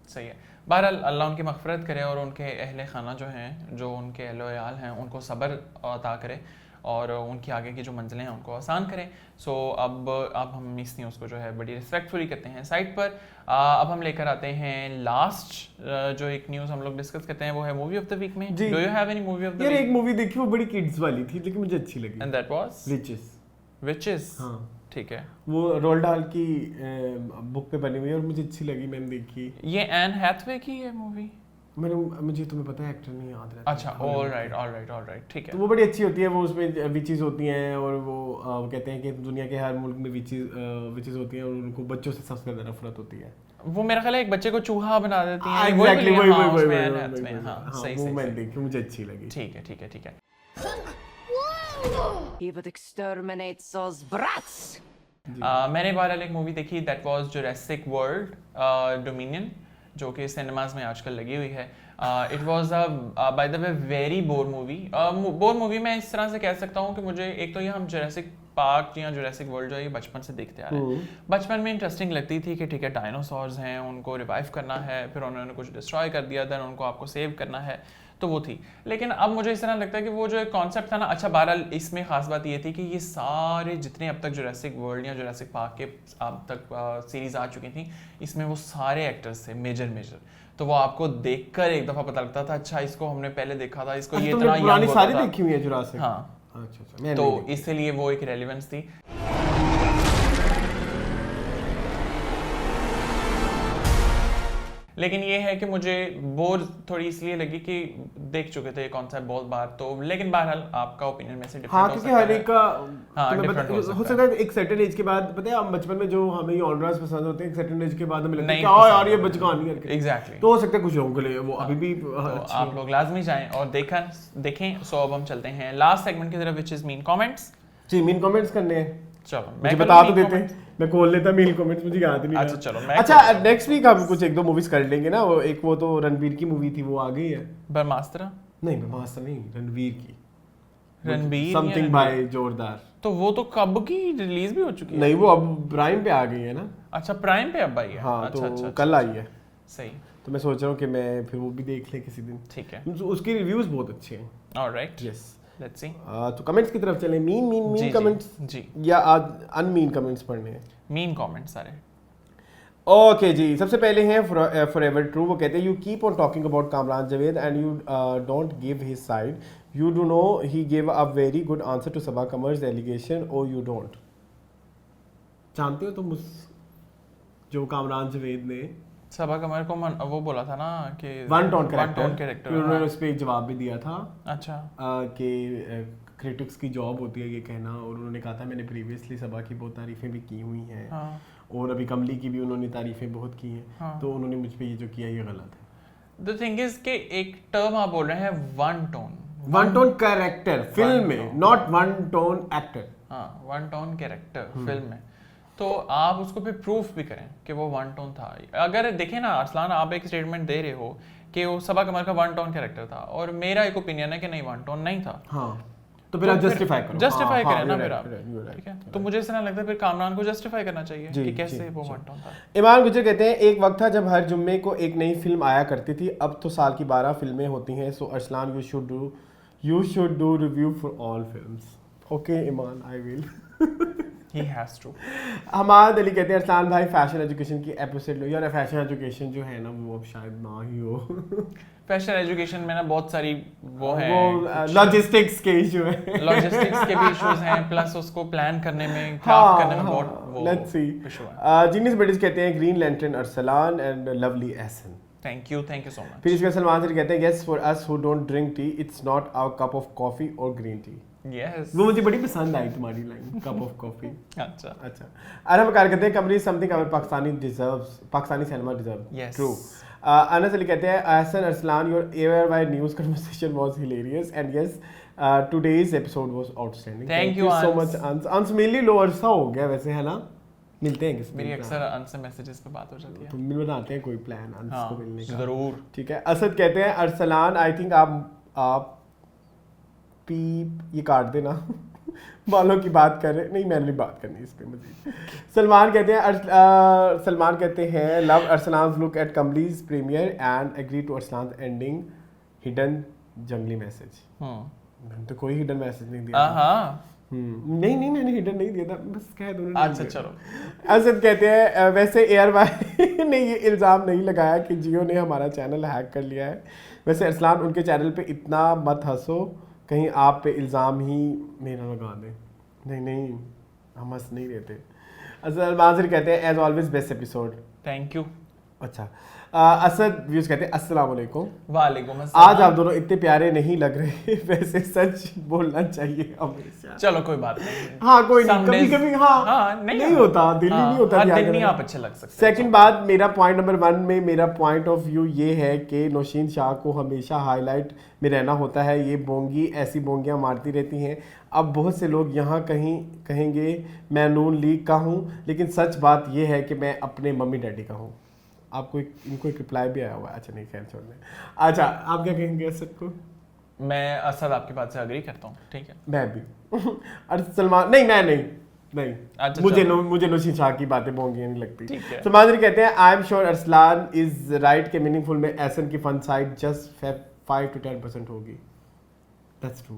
सही है। बहरहाल अल्लाह उनकी मग़फ़िरत करे और उनके अहले खाना जो हैं, जो उनके अहले अयाल हैं, उनको सब्र अता करे और उनकी आगे की जो मंजिलें हैं उनको आसान करें। सो अब हम इस न्यूज़ को जो है बड़ी रिस्पेक्टफुली करते हैं साइड पर। अब हम लेकर आते हैं लास्ट जो एक न्यूज़ हम लोग डिस्कस करते हैं वो है मूवी ऑफ द वीक में। Do you have any movie of the week? यार एक मूवी देखी, वो बड़ी किड्स वाली थी लेकिन मुझे अच्छी लगी, एंड दैट वाज विचेस। हाँ ठीक है, वो रोल्ड डाल की बुक पे बनी हुई है और मुझे अच्छी लगी, मैंने देखी। ये एन हैथवे की है मूवी? मुझे तुम्हें पता है एक्टर नहीं याद रहता। अच्छा, ऑलराइट, ठीक है। तो वो बड़ी अच्छी होती है, वो उसमें विचेस होती हैं और वो कहते हैं कि दुनिया के हर मुल्क में विचेस होती हैं और उनको बच्चों से सबसे ज्यादा नफरत होती है। वो मेरा ख्याल है एक बच्चे को चूहा बना देती है। एग्जैक्टली वही वही वो मैंने देखी, मुझे अच्छी लगी। ठीक है। He would exterminate those brats. मैंने बहरहाल एक मूवी देखी, that was Jurassic world dominion, जो कि सिनेमाज में आजकल लगी हुई है। It was by the way very bore movie मैं इस तरह से कह सकता हूँ कि मुझे एक तो ये हम जुरासिक पार्क या जुरासिक वर्ल्ड जो है ये बचपन से देखते आ रहे हैं। बचपन में इंटरेस्टिंग लगती थी कि ठीक है डायनासोर्स हैं, उनको रिवाइव करना है, फिर उन्होंने कुछ डिस्ट्रॉय कर दिया, देन उनको आपको सेव करना है, तो वो थी। लेकिन अब मुझे इस तरह लगता है कि वो जो एक कॉन्सेप्ट था ना, अच्छा बहरहाल इसमें खास बात ये थी कि ये सारे जितने अब तक जुरासिक वर्ल्ड या जुरासिक पार्क के अब तक सीरीज आ चुकी थी, इसमें वो सारे एक्टर्स थे मेजर, तो वो आपको देखकर एक दफा पता लगता था अच्छा इसको हमने पहले देखा था, इसको ये इतना पुरानी सारी देखी हुई है जुरासिक। हाँ, अच्छा, तो इसलिए वो एक रेलेवेंस थी। लेकिन ये है कि मुझे बोर थोड़ी इसलिए लगी कि देख चुके थे ये कॉन्सेप्ट बहुत बार, तो लेकिन बहरहाल आपका ओपिनियन में से डिफरेंट हो सकता है। क्योंकि हर एक का डिफरेंट हो सकता है। एक सर्टेन एज के बाद पता है, हम बचपन में जो हमें ऑनर्स पसंद होते हैं, एक सर्टेन एज के बाद हमें लगता है क्या यार ये बचकानी करके। एग्जैक्टली, तो हो सकता है कुछ लोगों के लिए वो अभी भी आप लोग लाजमी जाएं और देखें। सो अब हम चलते हैं लास्ट सेगमेंट की तरफ, व्हिच इज मीन कमेंट्स। जी, मीन कमेंट्स करने हैं। चलो मैं बता तो देते, मैं खोल लेता मीन कमेंट्स, मुझे याद नहीं। अच्छा चलो, अच्छा नेक्स्ट वीक हम कुछ एक दो मूवीज कर लेंगे ना। वो एक वो तो रणबीर की मूवी थी, वो आ गई है। ब्रह्मास्त्र नहीं, रणबीर की, रणबीर समथिंग बाय जोरदार। तो वो तो कब की रिलीज भी हो चुकी है? नहीं, वो अब प्राइम पे आ गई है ना। अच्छा, प्राइम पे अब आई है। हाँ, अच्छा, तो कल आई है। सही। तो मैं सोच रहा हूँ कि मैं फिर वो भी देख ले किसी दिन। ठीक है, उसकी रिव्यूज बहुत अच्छे हैं। Alright, yes, let's see. तो कमेंट्स की तरफ चलें। मीन कमेंट्स जी, या आज अनमीन कमेंट्स पढ़ने हैं? मीन कमेंट्स सारे। ओके जी, सबसे पहले हैं फॉरएवर ट्रू। वो कहते हैं you keep on talking about Kamran Javed and you don't give his side. You do know he give a very good answer to Saba Qamar's allegation और यू डोंट। जानते हो तुम जो कामरान जावेद ने सबा कमर को वो बोला था ना कि वन टोन कैरेक्टर, उन्होंने उस पर एक जवाब भी दिया था। अच्छा, कि क्रिटिक्स की जॉब होती है ये कहना, और उन्होंने कहा था मैंने प्रीवियसली सबा की बहुत तारीफें भी की हुई हैं। हाँ, और अभी कमली की भी उन्होंने तारीफें बहुत की हैं। हाँ। तो उन्होंने मुझ पे ये जो किया ये गलत है। द थिंग इज कि एक टर्म आप बोल रहे हैं वन टोन कैरेक्टर फिल्म में, नॉट वन टोन एक्टर। हाँ, वन टोन कैरेक्टर फिल्म में, तो आप उसको फिर प्रूफ भी करें कि वो वन टोन था। अगर देखें ना अरसलान, आप एक स्टेटमेंट दे रहे हो कि वो सबा कमर का वन टोन कैरेक्टर था, और मेरा एक ओपिनियन है कि नहीं वन टोन नहीं था। हाँ, तो फिर आप जस्टिफाई करो। जस्टिफाई करें ना फिर आप, ठीक है। तो मुझे ऐसा लगता है फिर कामरान को जस्टिफाई करना चाहिए कि कैसे वो वन टोन था। इमाम गुजर कहते हैं एक वक्त था जब हर जुम्मे को एक नई फिल्म आया करती थी, अब तो साल की 12 फिल्में होती हैं। So Arsalan you should do review for all films. Okay Iman, I will. He has to. Hamad Ali कहते हैं अरसलान भाई फैशन एजुकेशन की एपिसोड लो। यार फैशन एजुकेशन जो है ना वो अब शायद ना ही हो। फैशन एजुकेशन में ना बहुत सारी वो है, लॉजिस्टिक्स के इशू है, लॉजिस्टिक्स के भी इश्यूज हैं, प्लस उसको प्लान करने में, क्राफ्ट करने में बहुत वो लेट्स सी। इशू है। जीनियस ब्रिटिश कहते हैं green lantern Arsalan and lovely Ehsan. Thank you so much. फिर इसके सलमान सर कहते हैं yes for us who don't drink tea it's not our cup of coffee और ग्रीन टी। यस, वो मुझे बड़ी पसंद आई तुम्हारी लाइन, कप ऑफ कॉफी। अच्छा। अरब कार कहते हैं कमरी something our Pakistani cinema deserve. Yes. True. Anas Ali कहते हैं Ehsan Arsalan your air by news conversation was hilarious and yes today's episode was outstanding. Thank you so much Anas. Mainly लो अरसा हो गया वैसे, है ना? मिलते हैं किसी मेरी अक्सर अंस से मैसेजेस पे बात हो जाती है। तो मिल बनाते हैं कोई प्लान अंस को मिलने का। जरूर। ठीक है। असद कहते हैं अरसलान आई थिंक आप पीप ये काट देना बालों की बात कर रहे नहीं, मैंने नहीं बात करनी इस पे मजीद। सलमान कहते हैं love Arsalan look at Kamli's premiere and agree to Arsalan ending hidden जंगली मैसेज। मैंने तो कोई हिडन मैसेज नहीं दिया। नहीं मैंने हिडन नहीं दिया था, बस कह दो। अच्छा चलो। असद कहते हैं वैसे एयर वाई ने ये इल्ज़ाम नहीं लगाया कि जियो ने हमारा चैनल हैक कर लिया है। वैसे अरसलान उनके चैनल पे इतना मत हंसो, कहीं आप पे इल्ज़ाम ही मेरा लगा दें। नहीं हम हंस नहीं रहते। असल माजिर कहते हैं as always best episode. Thank you. अच्छा असद व्यूज कहते हैं अस्सलाम वालेकुम। वालेकुम अस्सलाम। आज आप दोनों इतने प्यारे नहीं लग रहे वैसे सच बोलना चाहिए हमेशा। चलो कोई बात नहीं। हाँ कोई नहीं, Some कभी days- कभी नहीं होता, दिल ही नहीं होता। हर दिन नहीं आप अच्छे लग सकते। सेकंड बात, मेरा पॉइंट नंबर 1 में मेरा पॉइंट ऑफ व्यू ये है कि नौशीन शाह को हमेशा हाईलाइट में रहना होता है। ये बोंगी ऐसी बोंगियाँ मारती रहती हैं। अब बहुत से लोग यहाँ कहीं कहेंगे मैं नून लीग का हूँ, लेकिन सच बात ये है कि मैं अपने मम्मी डैडी का हूँ। आपको इनको एक रिप्लाई भी आया हुआ है। अच्छा नहीं, खैर छोड़ दें। अच्छा आप क्या कहेंगे असद को? मैं असद आपकी बात से अग्री करता हूँ, ठीक है। मैं भी और सलमान नहीं, मैं नहीं अच्छा, मुझे नौशीन शाह की बातें बोंगी नहीं लगती। ठीक है। सलमान जी कहते हैं I am sure Arsalan is right के मीनिंगफुल में एहसन की फन साइड जस्ट 5 to 10% होगी। दैट्स ट्रू,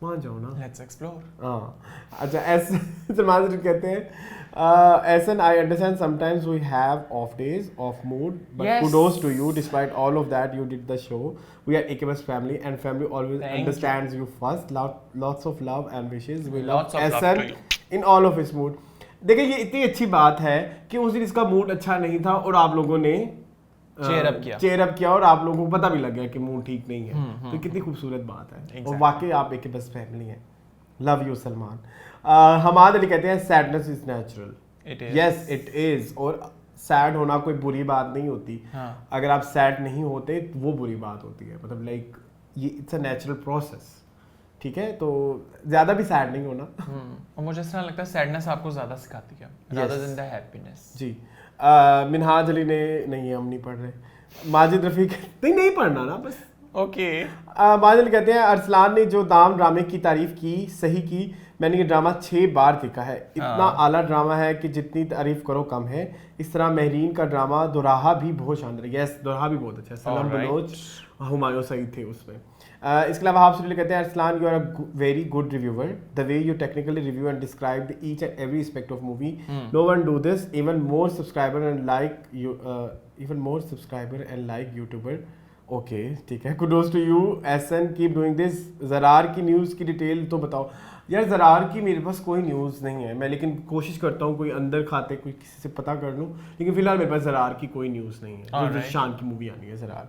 मान जाओ ना। Let's explore. हाँ अच्छा सलमान जी कहते हैं Ehsan I understand sometimes we have off days of mood but Yes. kudos to you despite all of that you did the show. We are AKBS family and family always Thank understands you first. Lots of love and wishes. We Lots love of love Ehsan to you. in all of his mood. देखिए ये इतनी अच्छी बात है कि उस दिन इसका मूड अच्छा नहीं था और आप लोगों ने चेयर अप किया और आप लोगों को पता भी लग गया कि मूड ठीक नहीं है। तो कितनी खूबसूरत बात है। Exactly. और वाकई आप AKBS फैमिली हैं। Love you Salman. हमाद अली कहते हैं sadness is natural. It is. Yes it is. और सैड होना कोई बुरी बात नहीं होती। हाँ। अगर आप सैड नहीं होते तो वो बुरी बात होती है। मतलब लाइक ये इट्स अ नेचुरल प्रोसेस, ठीक है। तो ज्यादा भी सैड नहीं होना। और मुझे ऐसा लगता है सैडनेस आपको ज्यादा सिखाती है rather than the happiness। जी मिनहाज अली ने नहीं, हम नहीं पढ़ रहे। माजिद रफीक नहीं पढ़ना ना बस। ओके। माजिद अली कहते हैं अरसलान ने जो दाम ड्रामे की तारीफ की सही की। मैंने ये ड्रामा 6 बार देखा है। इतना आला ड्रामा है कि जितनी तारीफ करो कम है। इस तरह महरीन का ड्रामा दोराहा भी बहुत शानदार है। यस दोराहा भी बहुत अच्छा है। सलम Alright. बलोच हुमायूं सईद थे उसमें। इसके अलावा आप सुनील कहते हैं Arsalan you are a very good reviewer. The way you technically review and describe the each and every aspect of movie, no one do this. Even more subscriber and like YouTuber. Okay ठीक है, kudos to you Ehsan, keep doing this. Zarar की news की detail तो बताओ। यार ज़रार की मेरे पास कोई न्यूज़ नहीं है, मैं लेकिन कोशिश करता हूँ कोई अंदर खाते कोई किसी से पता कर लूँ, लेकिन फिलहाल मेरे पास ज़रार की कोई न्यूज़ नहीं है। जो शान की मूवी आनी है ज़रार।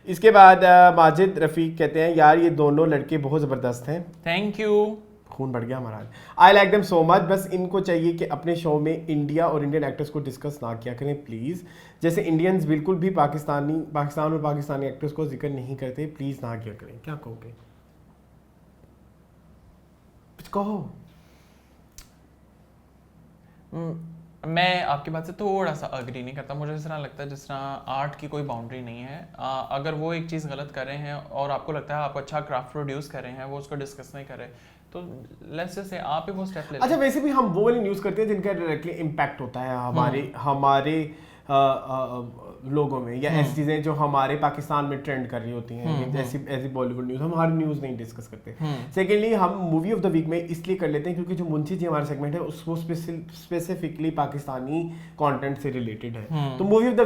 इसके बाद माजिद रफ़ीक कहते हैं यार ये दोनों लड़के बहुत ज़बरदस्त हैं। Thank you. खून बढ़ गया हमारा। I like them so much. बस इनको चाहिए कि अपने शो में इंडिया और इंडियन एक्टर्स को डिस्कस ना किया करें प्लीज़। जैसे इंडियंस बिल्कुल भी पाकिस्तान और पाकिस्तानी एक्टर्स को जिक्र नहीं करते, प्लीज़ ना किया करें। क्या कहोगे? कुछ कहो। मैं आपकी बात से थोड़ा सा अग्री नहीं करता। मुझे इस तरह लगता है जिस तरह आर्ट की कोई बाउंड्री नहीं है। अगर वो एक चीज़ गलत कर रहे हैं और आपको लगता है आप अच्छा क्राफ्ट प्रोड्यूस कर रहे हैं, वो उसको डिस्कस नहीं कर रहे, तो लेट्स जस्ट से आप ही वो स्टेप ले। अच्छा वैसे भी हम वो वाली न्यूज़ करते हैं जिनका डायरेक्टली इम्पैक्ट होता है हमारे लोगों में, या ऐसी चीज़ें जो हमारे पाकिस्तान में ट्रेंड कर रही होती हैं, ऐसी बॉलीवुड न्यूज़ हम हर न्यूज़ नहीं डिस्कस करते। सेकेंडली हम मूवी ऑफ द वीक में इसलिए कर लेते हैं क्योंकि जो मुंशी जी हमारा सेगमेंट है उसको स्पेसिफिकली पाकिस्तानी कंटेंट से रिलेटेड है। तो मूवी ऑफ द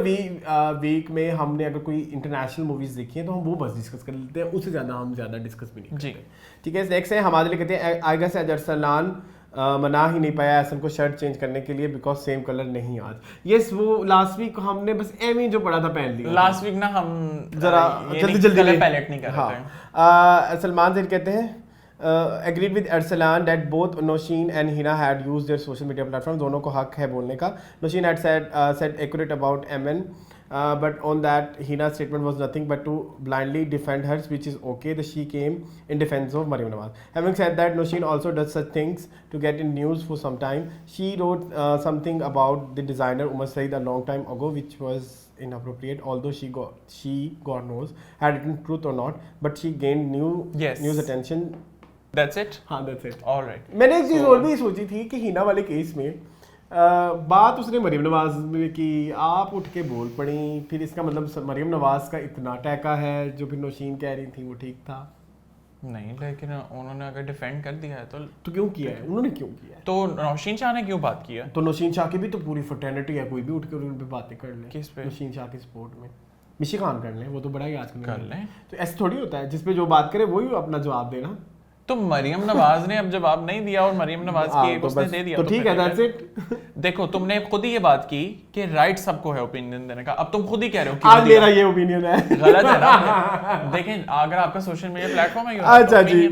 वीक में हमने अगर कोई इंटरनेशनल मूवीज़ देखी है तो हम वो बस डिस्कस कर लेते हैं, उससे ज़्यादा हम ज़्यादा डिस्कस भी नहीं करते। ठीक है, नेक्स्ट है हमारे लिए कहते हैं आएगा से अरसलान मना ही नहीं पाया एहसन को शर्ट चेंज करने के लिए बिकॉज सेम कलर नहीं आज। यस वो लास्ट वीक हमने बस एम जो पड़ा था पहन लिया। लास्ट वीक ना हम जरा जल्दी कलर पैलेट नहीं कर रहे थे। हाँ। सलमान ज़ेर कहते हैं agreed with Arsalan that both Noshin and Hina had used their social media platform. दोनों को हक है बोलने का। Noshin had said accurate about MN, but on that Hina's statement was nothing but to blindly defend her, which is okay. That she came in defense of Mariam Nawaz. Having said that, Noshin also does such things to get in news for some time. She wrote something about the designer Umar Saeed a long time ago, which was inappropriate. Although she God knows had written truth or not, but she gained news attention. That's it? हाँ that's it. All right. मैंने एक चीज़ और भी सोची थी कि हिना वाले case में बात उसने मरीम नवाज में की, आप उठ के बोल पड़ी, फिर इसका मतलब मरीम नवाज का इतना टैका है जो फिर नौशीन कह रही थी वो ठीक था नहीं, लेकिन उन्होंने अगर डिफेंड कर दिया है तो क्यों किया है उन्होंने, क्यों किया है? तो नौशीन शाह ने क्यों बात की है? तो नौशीन शाह की भी तो पूरी फ्रेटर्निटी है, कोई भी उठ के उन पे बातें कर ले। किस पे? नौशीन शाह के सपोर्ट में मिशी खान कर ले, वो तो बड़ा ही आजकल कर ले। तो ऐसे थोड़ी होता है जिसपे जो बात करे वही अपना जवाब देना। तो मरियम नवाज ने अब जवाब नहीं दिया और मरियम नवाज की तो उसने बस दे दिया तो ठीक है, फिर दैट्स इट। देखो तुमने खुद ही ये बात की कि राइट सबको है ओपिनियन देने का, अब तुम खुद ही कह रहे हो आज क्यों मेरा दिया? ये ओपिनियन है। गलत है ना। देखें अगर आपका सोशल मीडिया प्लेटफॉर्म है, अच्छा जी।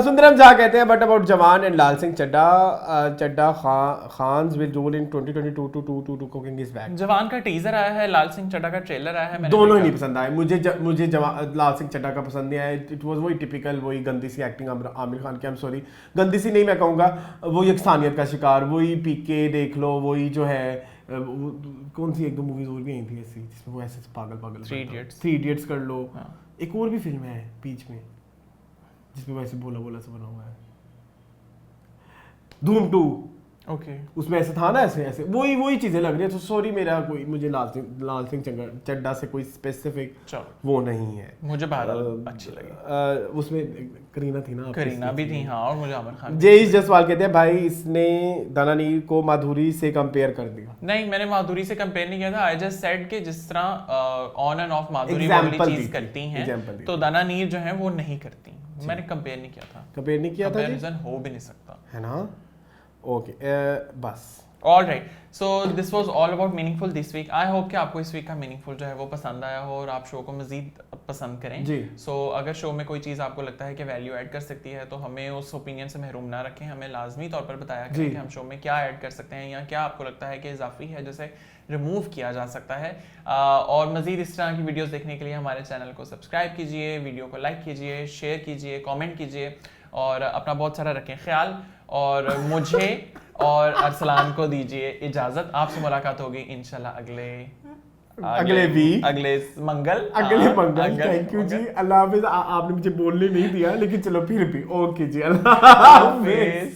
सुंदरम झा कहते हैं but about Jawan and Lal Singh Chaddha Khans will roll in 2022 to cooking is back. Jawan का टीजर आया है, लाल सिंह चड्ढा का ट्रेलर आया है, मैंने दोनों ही देखा। नहीं पसंद आए मुझे लाल सिंह चड्ढा का पसंद नहीं आया। इट वाज वही टिपिकल, वही गंदी सी एक्टिंग आमिर खान की। आई एम सॉरी, गंदी सी नहीं मैं कहूँगा, वो यकसानियत का शिकार, वही पीके देख लो, वही जो है कौन सी एक दो मूवीज और भी आई थी ऐसी जिसमें वो ऐसे पागल थ्री इडियट्स। थ्री इडियट्स कर लो। हाँ। एक और भी फिल्म है बीच में जिसमें वैसे बोला से बना हुआ है, धूम 2, ओके उसमें ऐसे था ना, ऐसे वही चीजें लग रही है। तो सॉरी, मुझे लाल सिंह चड्ढा से कोई स्पेसिफिक चलो, वो नहीं है। मुझे बहरहाल अच्छी लगी। उसमें करीना थी ना, करीना भी थी हाँ, और मुझे आमिर खान भी। जयेश जसवाल कहते हैं भाई इसने दाना नीर को माधुरी से कंपेयर कर दिया। नहीं, मैंने माधुरी से कंपेयर नहीं किया था। आई जस्ट सेड कि जिस तरह on and of Madhuri Example वाली दी चीज थी, करती हैं, example दी तो थी। दाना नीर जो है वो नहीं करती। मैंने कंपेयर नहीं किया था, कंपेयर नहीं किया था जी? कंपैरिजन हो भी नहीं सकता, है ना। ओके, बस all right. So this was all about meaningful this week. I hope कि आपको इस वीक का मीनिंगफुल जो है वो पसंद आया हो और आप शो को मजीद पसंद करें जी। सो अगर शो में कोई चीज़ आपको लगता है कि वैल्यू ऐड कर सकती है तो हमें उस ओपिनियन से महरूम ना रखें, हमें लाजमी तौर पर बताया करें कि हम शो में क्या ऐड कर सकते हैं या क्या आपको लगता है कि इजाफी है जिसे रिमूव किया जा सकता है। और मज़ीद इस तरह की वीडियोस देखने के लिए हमारे चैनल को सब्सक्राइब कीजिए, वीडियो को लाइक कीजिए, शेयर कीजिए, कमेंट कीजिए और अपना बहुत सारा रखें ख्याल। और मुझे और अरसलान को दीजिए इजाज़त। आपसे मुलाकात होगी इंशाल्लाह अगले वीक, अगले मंगल। थैंक यू जी, अल्लाह हाफिज। आपने मुझे बोलने नहीं दिया लेकिन चलो फिर भी ओके जी, अल्लाह हाफिज।